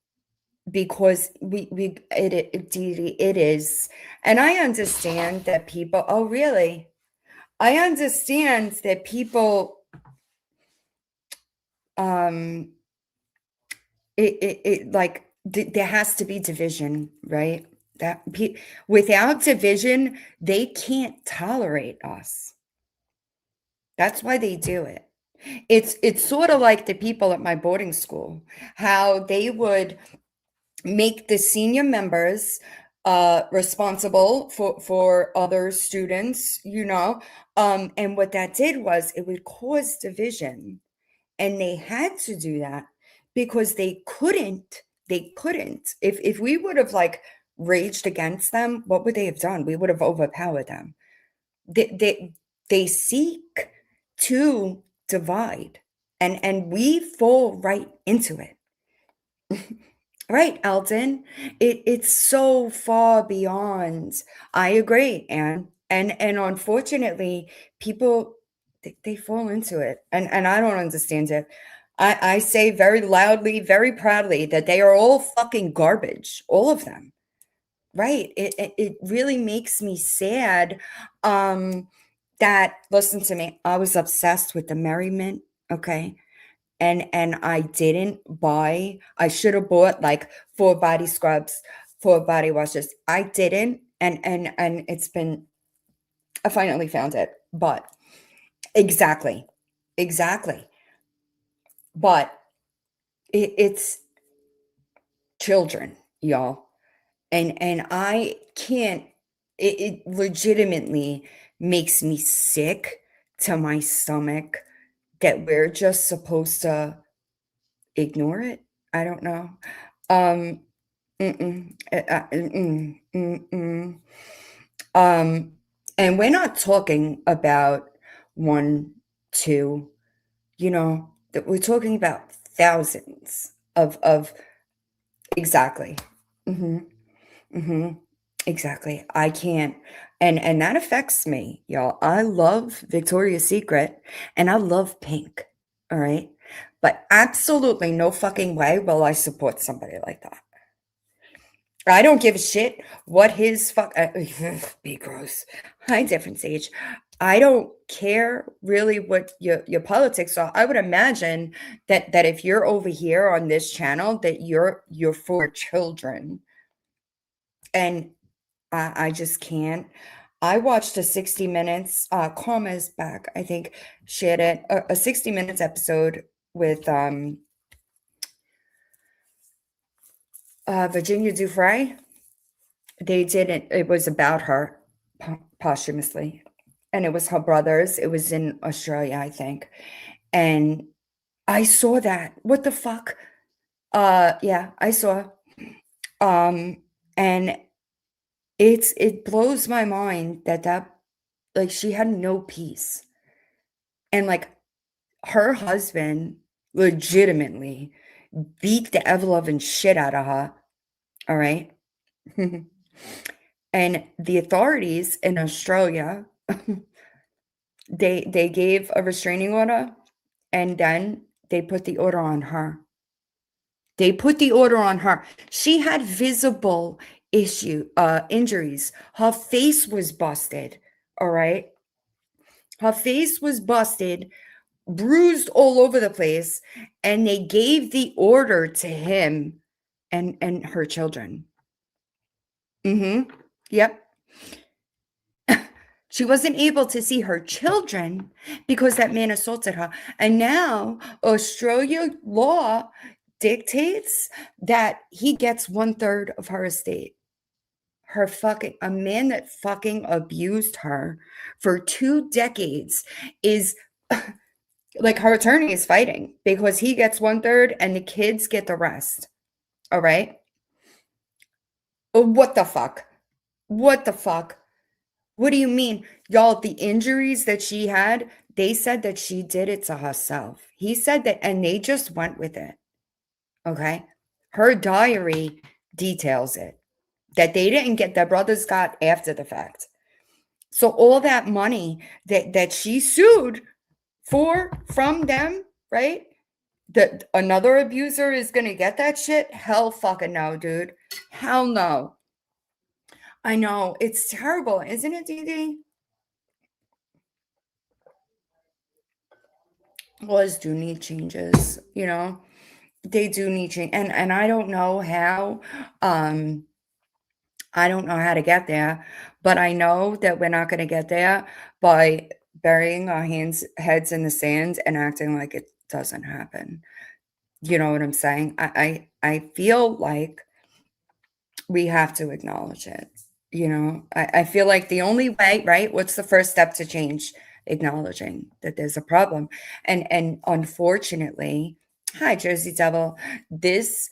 because it is, and I understand that people oh, really? I understand that people, um, like, there has to be division, right? That pe Without division, they can't tolerate us. That's why they do it. It's sorta like the people at my boarding school, how they would make the senior members, responsible for other students, and what that did was it would cause division, and they had to do that because they couldn't. If we would have, like, raged against them, what would they have done? We would have overpowered them. They seek to divide, and we fall right into it. Right, Elton. It's so far beyond. I agree, and unfortunately, people they fall into it, and I don't understand it. I say very loudly, very proudly that they are all fucking garbage, all of them. Right. It really makes me sad, that listen to me, I was obsessed with the Merriment, okay? And I didn't buy I should have bought, like, 4 body scrubs, 4 body washes. I didn't, and it's been I finally found it, but exactly. Exactly. But it's children, y'all. And I can't it legitimately makes me sick to my stomach that we're just supposed to ignore it. I don't know. Um, mm-mm. Um, and we're not talking about 1, 2, that we're talking about thousands of exactly. Mhm. Mhm. Exactly. I can't and that affects me, y'all. I love Victoria's Secret and I love pink, all right? But absolutely no fucking way will I support somebody like that. I don't give a shit what his be gross. Hi, different sage. I don't care really what your politics are. I would imagine that if you're over here on this channel, that you're for children. And I just can't. I watched a 60 Minutes, Karma's back, I think, shared it, a 60 Minutes episode with, Virginia Dufresne. They did it was about her posthumously, and it was her brother's. It was in Australia, I think, and I saw that. What the fuck? Yeah, I saw, um, and it blows my mind that like, she had no peace, and, like, her husband legitimately beat the ever-loving shit out of her, alright? And the authorities in Australia, they gave a restraining order, and then they put the order on her. They put the order on her. She had visible injuries. Her face was busted, alright? Her face was busted, bruised all over the place, and they gave the order to him and her children. Mhm. Yep. She wasn't able to see her children because that man assaulted her, and now Australia law dictates that he gets 1/3 of her estate. A man that fucking abused her for 2 decades is like, her attorney is fighting because he gets 1/3 and the kids get the rest, alright? What the fuck? What the fuck? What do you mean? Y'all, the injuries that she had, they said that she did it to herself. He said that, and they just went with it. Okay. Her diary details it that they didn't get, their brothers got after the fact. So all that money that she sued for from them, right? That another abuser is gonna get that shit? Hell fucking no, dude. Hell no. I know. It's terrible, isn't it, Dee Dee? Laws do need changes, you know? They do need change. And um I don't know how to get there, but I know that we're not gonna get there by burying our heads in the sand and acting like it doesn't happen. You know what I'm saying? I feel like we have to acknowledge it. You know, I feel like the only way, right? What's the first step to change? Acknowledging that there's a problem. And unfortunately, hi Jersey Devil, this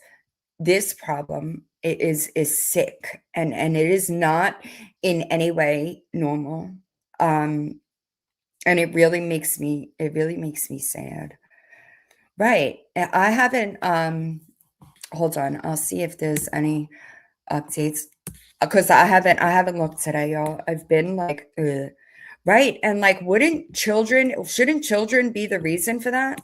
problem is sick and it is not in any way normal. Um and it really makes me sad. Right. I haven't hold on, I'll see if there's any updates because I haven't looked today, y'all. I've been like, ugh. Right. And like, shouldn't children be the reason for that?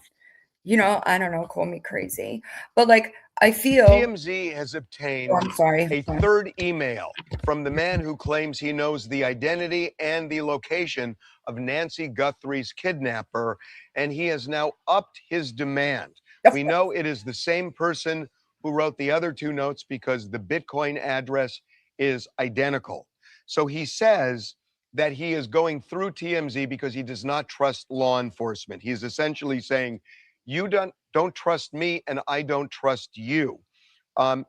You know, I don't know, call me crazy. But like, I feel, TMZ has oh, obtained I'm sorry. a third email from the man who claims he knows the identity and the location of Nancy Guthrie's kidnapper, and he has now upped his demand. We know it is the same person who wrote the other two notes because the Bitcoin address is identical. So he says that he is going through TMZ because he does not trust law enforcement. He's essentially saying, you don't trust me and I don't trust you. Um,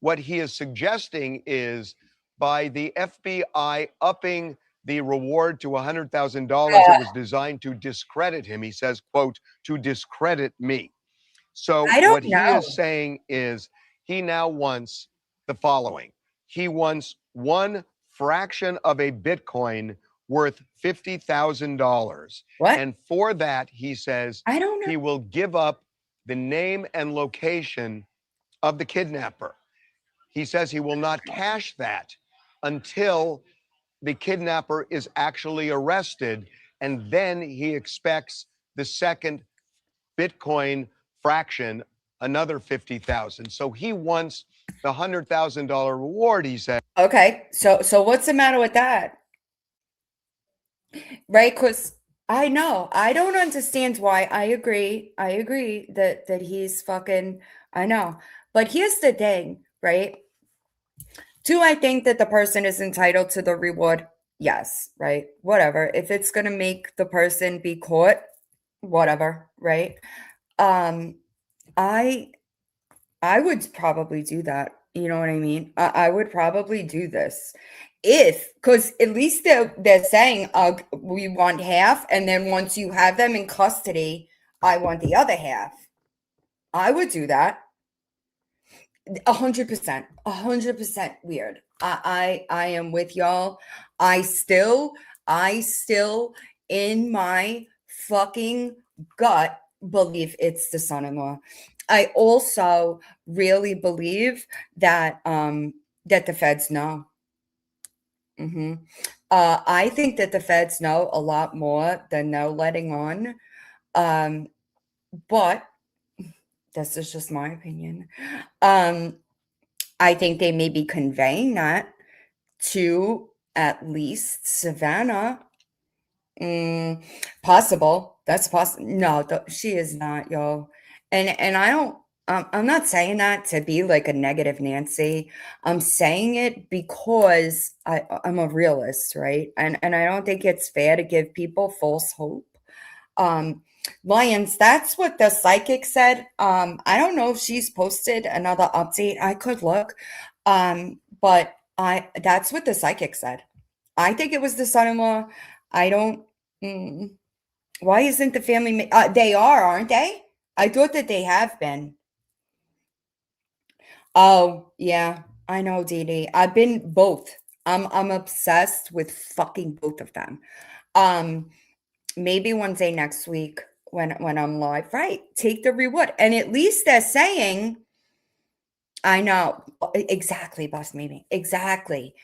what he is suggesting is by the FBI upping the reward to $100,000, it was designed to discredit him. He says, quote, to discredit me. So I don't what he is know. saying is he now wants the following. He wants one fraction of a Bitcoin worth $50,000. What? And for that, he says I don't know. he will give up the name and location of the kidnapper. He says he will not cash that until the kidnapper is actually arrested. And then he expects the second Bitcoin fraction, another 50,000. So he wants the $100,000 reward, he said. Okay. So what's the matter with that? Right? Because I know. I don't understand why. I agree that he's fucking, I know. But here's the thing, right? Do I think that the person is entitled to the reward? Yes, right? Whatever. If it's gonna make the person be caught, whatever, right? Um, I I would probably do that. You know what I mean? I would probably do this if, because at least they're saying, we want half, and then once you have them in custody, I want the other half. I would do that. 100%, weird. I am with y'all. I still in my fucking gut believe it's the son-in-law. I also really believe that the feds know. hmm I think that the feds know a lot more than they're letting on. Um, but this is just my opinion. Um, I think they may be conveying that to at least Savannah. Mm, possible. That's possible. No, she is not, yo. And I don't. I'm not saying that to be like a negative Nancy. I'm saying it because I'm a realist, right? And I don't think it's fair to give people false hope. Um, Lions, that's what the psychic said. I don't know if she's posted another update. I could look. But I that's what the psychic said. I think it was the son-in-law. I don't mm, why isn't the family they are, aren't they? I thought that they have been. Oh, yeah. I know, Dee Dee. I've been both. I'm obsessed with fucking both of them. Um, Maybe one day next week when I'm live, right? Take the reward, and at least they're saying, "I know exactly, boss. Maybe exactly,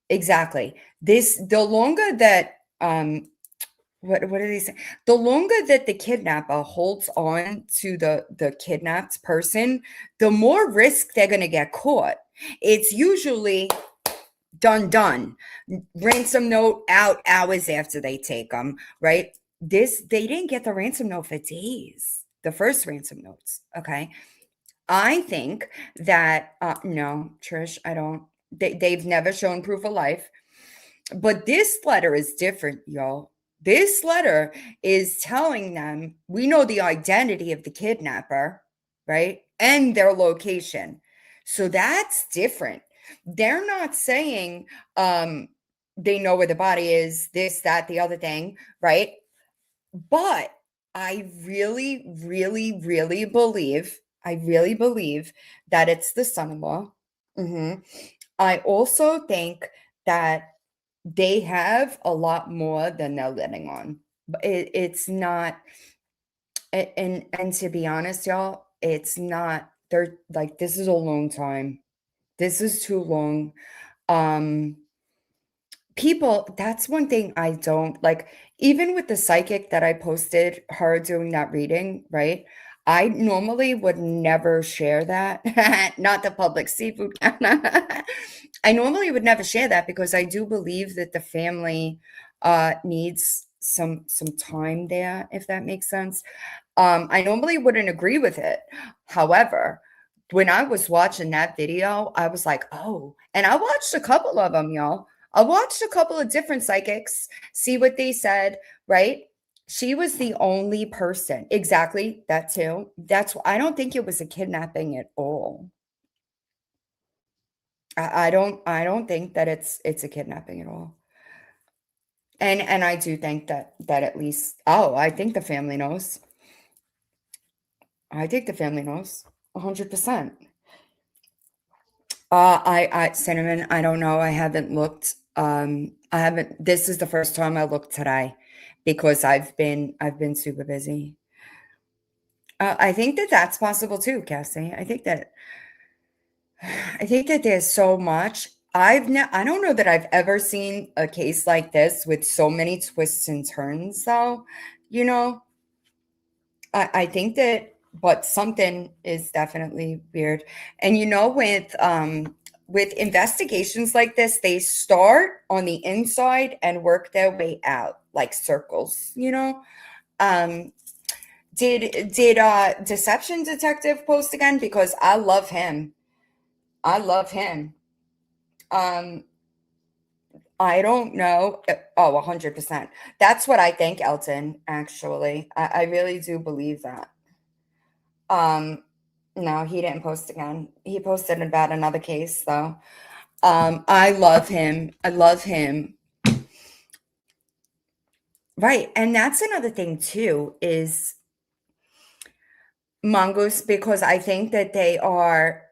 exactly." This the longer that what did he say? The longer that the kidnapper holds on to the kidnapped person, the more risk they're gonna get caught. It's usually done. Ransom note out hours after they take them, right? They didn't get the ransom note for days. The first ransom notes, okay? I think that no, Trish, I don't. They've never shown proof of life. But this letter is different, y'all. This letter is telling them we know the identity of the kidnapper, right? And their location. So that's different. They're not saying they know where the body is, this, that, the other thing, right? But I really believe that it's the son in law. I also think that they have a lot more than they're letting on. But it's not, and to be honest, y'all, it's not. They're like this is a long time. This is too long. Um, People, that's one thing I don't like. Even with the psychic that I posted, her doing that reading, right? I normally would never share that. Not the public seafood. I normally would never share that because I do believe that the family needs some time there, if that makes sense. I normally wouldn't agree with it. However, when I was watching that video, I was like, oh, and I watched a couple of them, y'all. I watched a couple of different psychics, see what they said, right? She was the only person. Exactly, that too. That's why I don't think it was a kidnapping at all. I don't think that it's a kidnapping at all. And I do think that at least I think the family knows. I think the family knows 100%. I cinnamon, I don't know. I haven't looked. I haven't. This is the first time I looked today because I've been super busy. I think that that's possible too, Cassie. I think that there's so much. I don't know that I've ever seen a case like this with so many twists and turns, though. You know, I think that, but something is definitely weird. And with investigations like this, they start on the inside and work their way out like circles, you know? Um, did Deception Detective post again? Because I love him. I love him. Um, I don't know. Oh, 100%. That's what I think, Elton, actually. I really do believe that. Um, no, he didn't post again. He posted about another case though. I love him. I love him. Right. And that's another thing too is Mongoose because I think that the other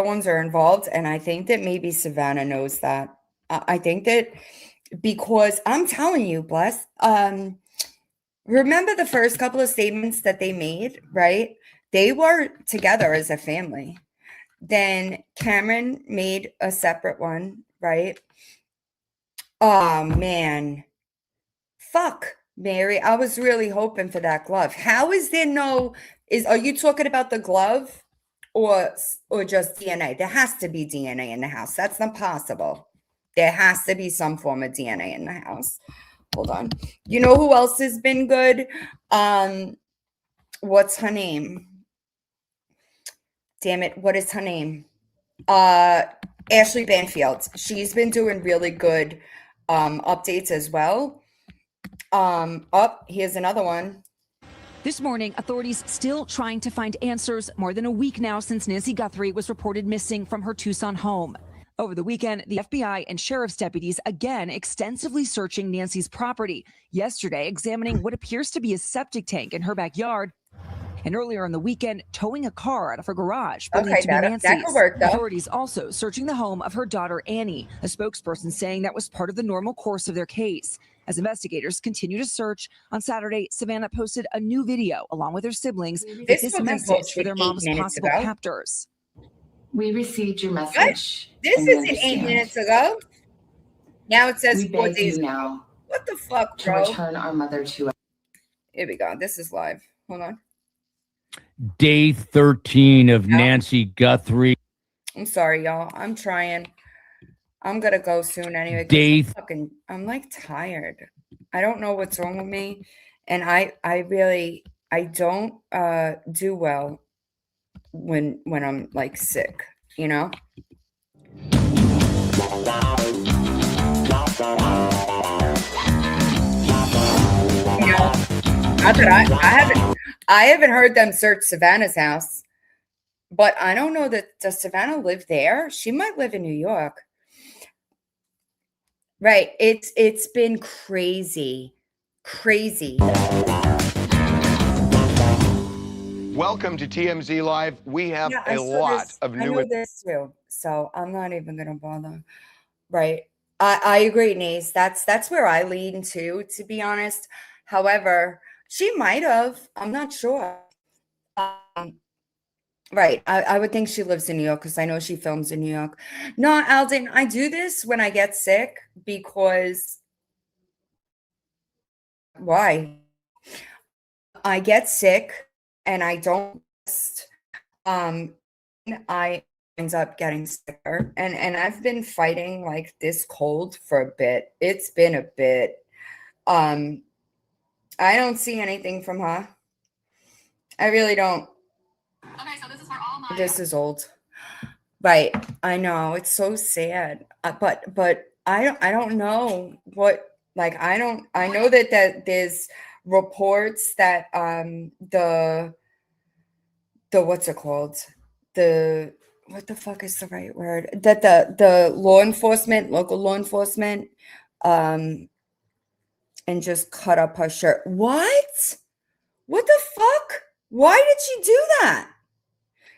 ones are involved and I think that maybe Savannah knows that. I think that because I'm telling you, Bless, remember the first couple of statements that they made, right? They were together as a family. Then Cameron made a separate one, right? Oh man. Fuck, Mary. I was really hoping for that glove. How is there no is are you talking about the glove or just DNA? There has to be DNA in the house. That's not possible. There has to be some form of DNA in the house. Hold on. You know who else has been good? What's her name? Damn it, what is her name? Uh, Ashley Banfield. She's been doing really good updates as well. Here's another one. This morning, authorities still trying to find answers more than a week now since Nancy Guthrie was reported missing from her Tucson home. Over the weekend, the FBI and sheriff's deputies again extensively searching Nancy's property. Yesterday, examining what appears to be a septic tank in her backyard and earlier in the weekend, towing a car out of her garage, believed Okay, to be that could Nancy's. work, though. Authorities also searching the home of her daughter, Annie, a spokesperson saying that was part of the normal course of their case. As investigators continue to search, on Saturday, Savannah posted a new video along with her siblings with This this wasn't message for posted their 8 mom's minutes possible ago. captors. We received your What? message. This and we isn't 8 understand. minutes ago. Now it says We 4 beg days you ago. now What the fuck, to bro? return our mother to us. Here we go. This is live. Hold on. Day 13 of Yeah. Nancy Guthrie. I'm sorry, y'all. I'm trying. I'm gonna go soon anyway. 'Cause Dave. I'm like tired. I don't know what's wrong with me, and I don't do well when I'm like sick. You know. Not that I haven't heard them search Savannah's house, but I don't know that does Savannah live there? She might live in New York. Right. It's been crazy. Crazy. Welcome to TMZ Live. We have Yeah, I a saw lot this. of I new know this too. So I'm not even gonna bother. Right. I agree, Nace. That's where I lean to be honest. However, she might have. I'm not sure. Right. I would think she lives in New York because I know she films in New York. No, Alden, I do this when I get sick because why? I get sick and I don't rest. I ends up getting sicker. And I've been fighting like this cold for a bit. It's been a bit. I don't see anything from her. I really don't. Okay, so this is for all my. This is old. Right. I know. It's so sad. But I don't know what like I know that there's reports that the what's it called? The what the fuck is the right word? That the local law enforcement and just cut up her shirt. What? What the fuck? Why did she do that?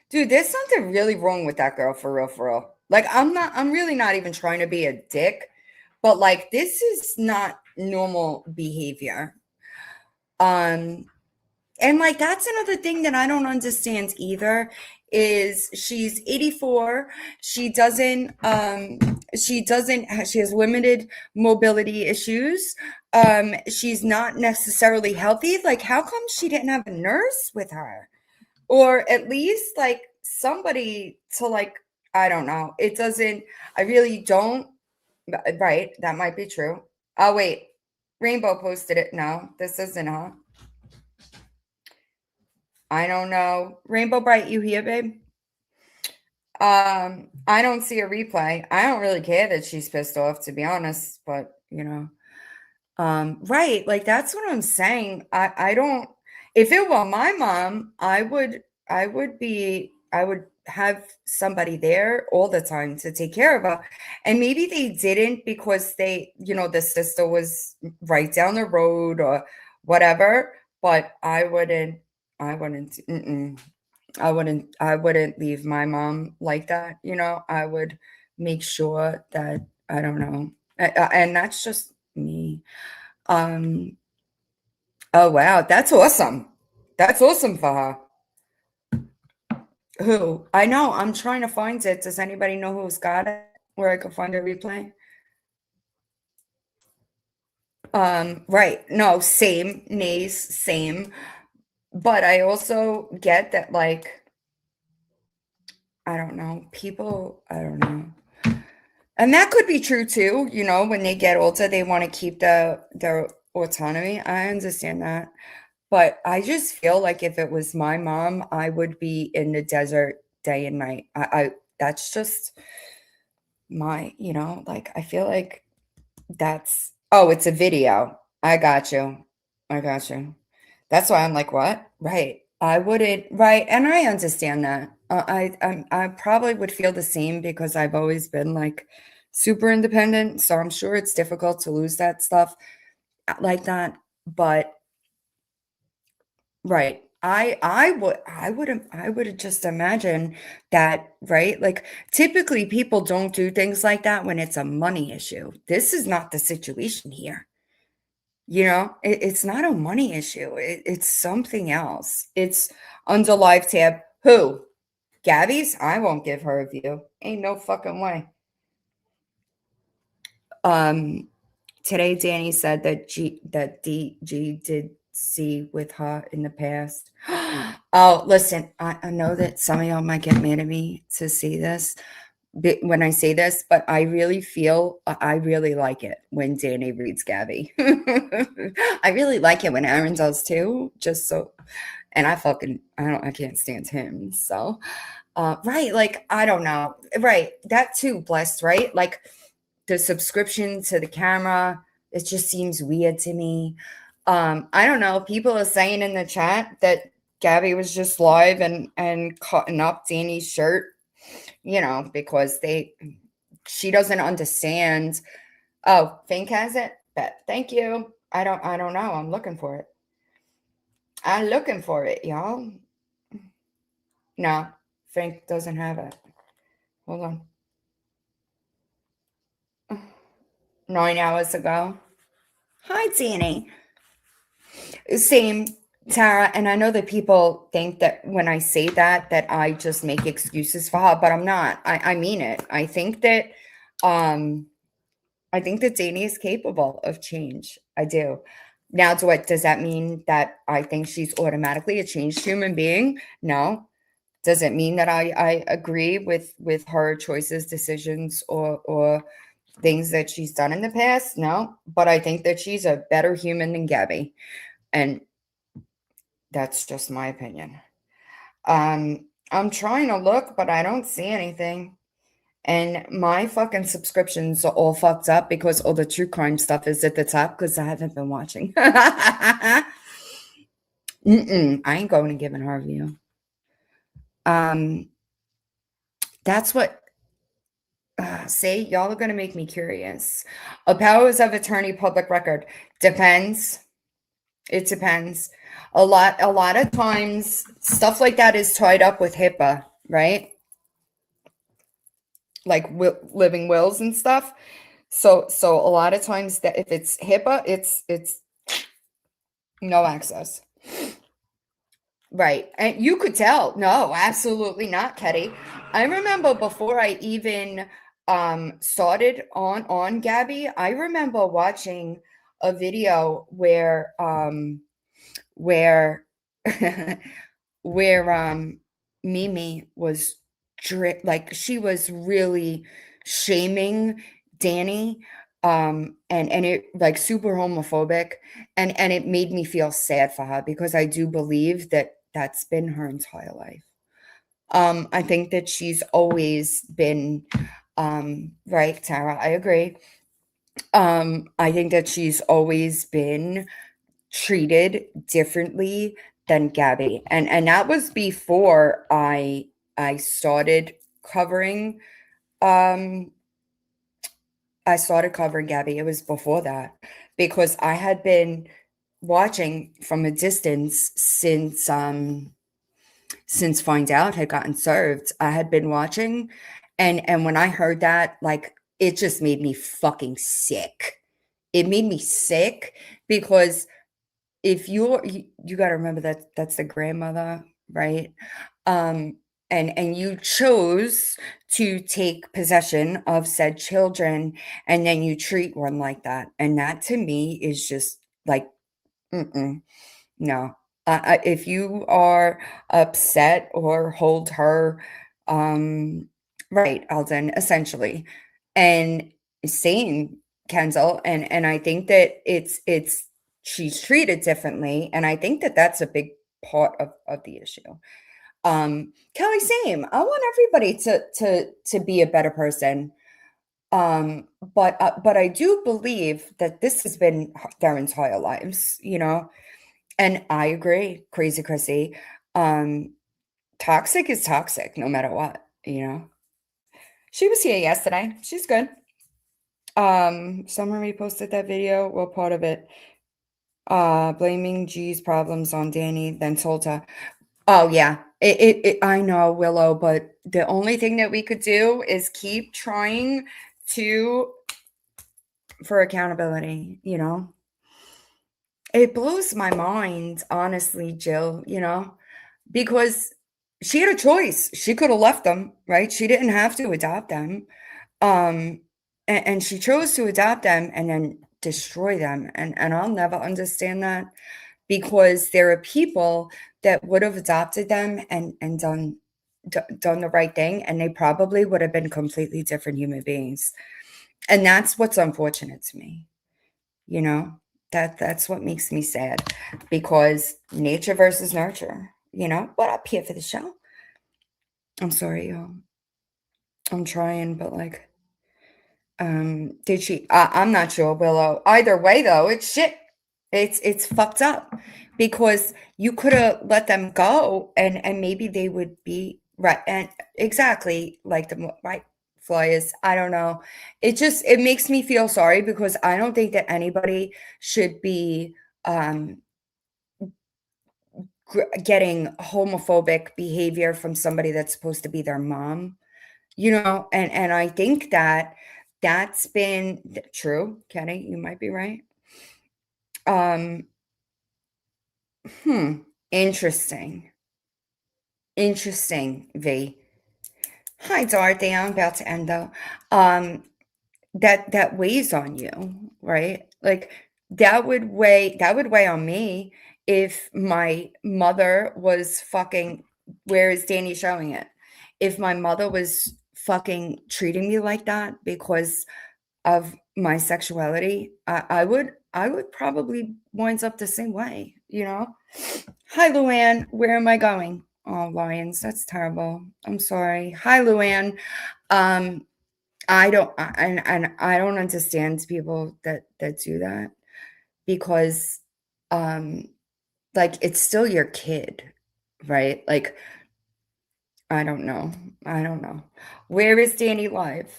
Dude, there's something really wrong with that girl for real, for real. Like, I'm really not even trying to be a dick, but like, this is not normal behavior. And like, that's another thing that I don't understand either is she's 84. She has limited mobility issues. She's not necessarily healthy. Like, how come she didn't have a nurse with her? Or at least like somebody to like, I don't know. It doesn't, I really don't. Right. That might be true. Oh, wait. Rainbow posted it. No, this isn't her. I don't know. Rainbow Bright, you here, babe? I don't see a replay. I don't really care that she's pissed off, to be honest, but you know. Right, like that's what I'm saying. I don't if it were my mom, I would have somebody there all the time to take care of her. And maybe they didn't because the sister was right down the road or whatever, but I wouldn't I wouldn't leave my mom like that, I would make sure that I don't know. And that's just me. Oh wow, that's awesome. That's awesome for her. Who? I know, I'm trying to find it. Does anybody know who's got it where I can find a replay? Right. No, same, Nays, same. But I also get that, like, I don't know, people, I don't know. And that could be true too, when they get older, they want to keep their autonomy. I understand that. But I just feel like if it was my mom, I would be in the desert day and night. I that's just my, like I feel like it's a video. I got you. That's why I'm like, what? Right. I wouldn't, right. And I understand that. I probably would feel the same because I've always been like super independent. So I'm sure it's difficult to lose that stuff like that. But right. I would just imagine that, right? Like typically people don't do things like that when it's a money issue. This is not the situation here. It's not a money issue. It's something else. It's under live tab. Who? Gabby's? I won't give her a view. Ain't no fucking way. Um, Today Danny said that DG did see with her in the past. Oh, listen, I know that some of y'all might get mad at me to see this when I say this, but I really feel I really like it when Danny reads Gabby. I really like it when Aaron does too, just so, and I can't stand him. So, right, like, I don't know. Right, that too, blessed, right? Like the subscription to the camera, it just seems weird to me. I don't know. People are saying in the chat that Gabby was just live and cutting up Danny's shirt, because she doesn't understand. Oh, Fink has it? Bet. Thank you. I don't know. I'm looking for it. I'm looking for it, y'all. No, Fink doesn't have it. Hold on. 9 hours ago. Hi, Danny. Same, Tara. And I know that people think that when I say that I just make excuses for her, but I'm not. I mean it. I think that Danny is capable of change. I do. Now, does that mean that I think she's automatically a changed human being? No. Does it mean that I agree with her choices, decisions, or things that she's done in the past? No. But I think that she's a better human than Gabby. And that's just my opinion. I'm trying to look, but I don't see anything. And my fucking subscriptions are all fucked up because all the true crime stuff is at the top because I haven't been watching. I ain't going to give her a view. That's what. See, y'all are gonna make me curious. A powers of attorney public record depends. It depends. A lot of times, stuff like that is tied up with HIPAA, right? Like living wills and stuff. So a lot of times that if it's HIPAA, it's no access. Right. And you could tell. No, absolutely not, Ketty. I remember before I even started on Gabby, I remember watching a video where where Mimi was like she was really shaming Danny, and it like super homophobic, and it made me feel sad for her because I do believe that that's been her entire life. I think that she's always been, right, Tara, I agree. I think that she's always been treated differently than Gabby. And that was before I started covering um Gabby. It was before that because I had been watching from a distance since Find Out had gotten served. I had been watching, and when I heard that, like, it just made me fucking sick. It made me sick because if you got to remember that that's the grandmother, right? Um, and you chose to take possession of said children, and then you treat one like that, and that to me is just like, no. If you are upset or hold her, right, Alden, essentially, and same, Kenzel, and I think that it's she's treated differently, and I think that that's a big part of the issue. Kelly, same. I want everybody to be a better person. But I do believe that this has been their entire lives, and I agree, Crazy Chrissy. Toxic is toxic no matter what. She was here yesterday. She's good. Someone reposted that video. Well, part of it. Blaming G's problems on Danny, then told her. Oh yeah, I know, Willow, but the only thing that we could do is keep trying to for accountability. It blows my mind, honestly, Jill. Because she had a choice. She could have left them, right? She didn't have to adopt them. And she chose to adopt them and then destroy them. And I'll never understand that, because there are people that would have adopted them and done the right thing, and they probably would have been completely different human beings. And that's what's unfortunate to me. You know, that's what makes me sad, because nature versus nurture. What up here for the show? I'm sorry, y'all. I'm trying, but like, did she? I'm not sure, Willow. Either way, though, it's shit. It's fucked up, because you could have let them go, and maybe they would be right, and exactly like the right flyers. I don't know. It makes me feel sorry, because I don't think that anybody should be um getting homophobic behavior from somebody that's supposed to be their mom. And I think that that's been true. Kenny, you might be right. Um, hmm, interesting. Interesting, V. Hi, Dorothy. I'm about to end though. That weighs on you, right? Like that would weigh on me if my mother was fucking, where is Danny showing it? If my mother was fucking treating me like that because of my sexuality, I would probably wind up the same way. Hi, Luann. Where am I going? Oh, Lions, that's terrible. I'm sorry. Hi, Luann. Um, and I don't understand people that do that, because um like, it's still your kid, right? Like, I don't know. I don't know. Where is Danny live?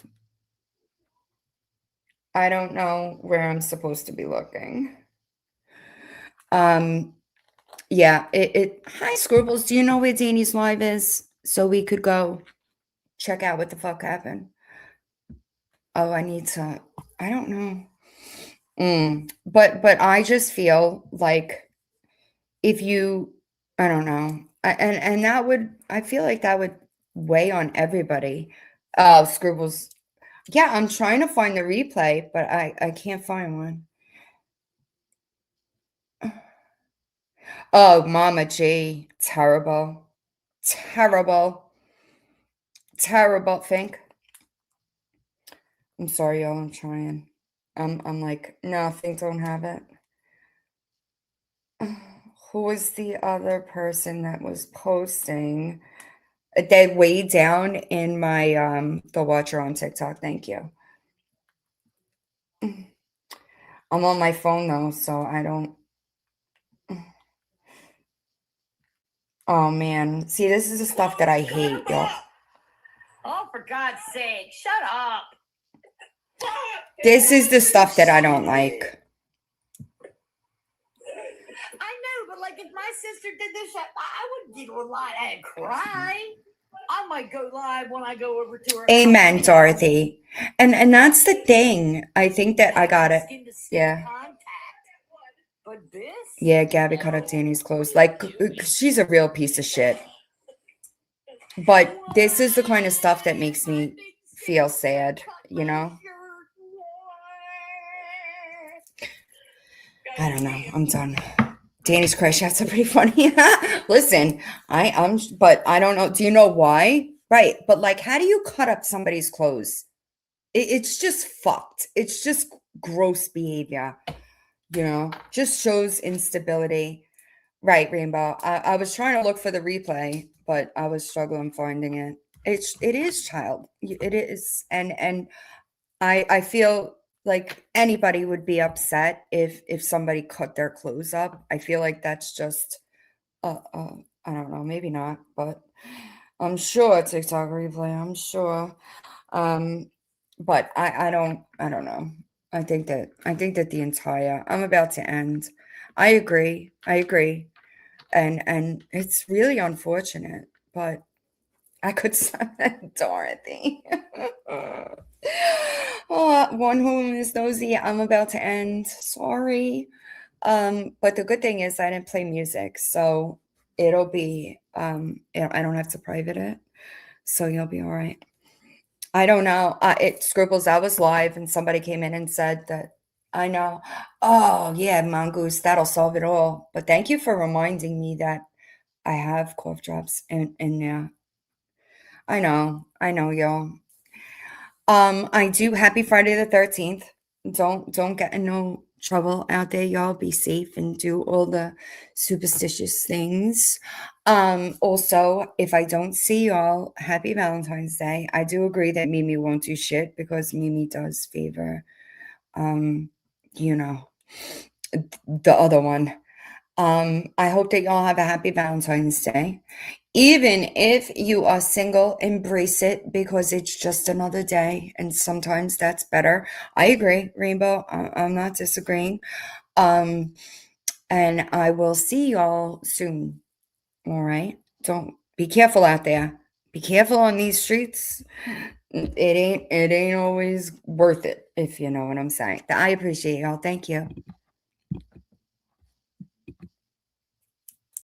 I don't know where I'm supposed to be looking. Um, yeah, hi, Scribbles. Do you know where Danny's live is? So we could go check out what the fuck happened. Oh, I don't know. But I just feel like, if you I don't know. And I feel like that would weigh on everybody. Oh, Scribbles. Yeah, I'm trying to find the replay, but I can't find one. Oh, Mama G. Terrible. Terrible. Terrible, Think. I'm sorry, y'all. I'm trying. I'm like, no, Think don't have it. Who was the other person that was posting? They way down in my the watcher on TikTok. Thank you. I'm on my phone though, so I don't. Oh man, see, this is the stuff that I hate, y'all. Oh, for God's sake, shut up. This is the stuff that I don't like. I know, but like, if my sister did this, I wouldn't get online and cry. I might go live when I go over to her. Amen, Dorothy. And that's the thing. I think that I got it. Yeah. But this? Yeah, Gabby cut up Danny's clothes. Like, she's a real piece of shit. But this is the kind of stuff that makes me feel sad, I don't know. I'm done. Danny's crash outs are pretty funny. Listen, but I don't know. Do you know why? Right. But like, how do you cut up somebody's clothes? It's just fucked. It's just gross behavior, just shows instability. Right, Rainbow. I was trying to look for the replay, but I was struggling finding it. It is child. It is. And I feel like anybody would be upset if somebody cut their clothes up. I feel like that's just I don't know, maybe not, but I'm sure TikTok replay, I'm sure. But I don't know. I think that I'm about to end. I agree. I agree. And it's really unfortunate, but I could Dorothy. Oh, one whom is nosy. I'm about to end. Sorry. But the good thing is I didn't play music, so it'll be I don't have to private it, so you'll be all right. I don't know. It Scribbles. I was live, and somebody came in and said that. I know. Oh yeah, Mongoose. That'll solve it all. But thank you for reminding me that I have cough drops, and yeah, I know, y'all. I do. Happy Friday the 13th. Don't get in no trouble out there, y'all. Be safe and do all the superstitious things. Also, if I don't see y'all, happy Valentine's Day. I do agree that Mimi won't do shit because Mimi does favor um, you know, the other one. I hope that y'all have a happy Valentine's Day. Even if you are single, embrace it because it's just another day, and sometimes that's better. I agree, Rainbow. I'm not disagreeing. Um, and I will see y'all soon. All right. Don't be careful out there. Be careful on these streets. It ain't always worth it, if you know what I'm saying. I appreciate y'all. Thank you.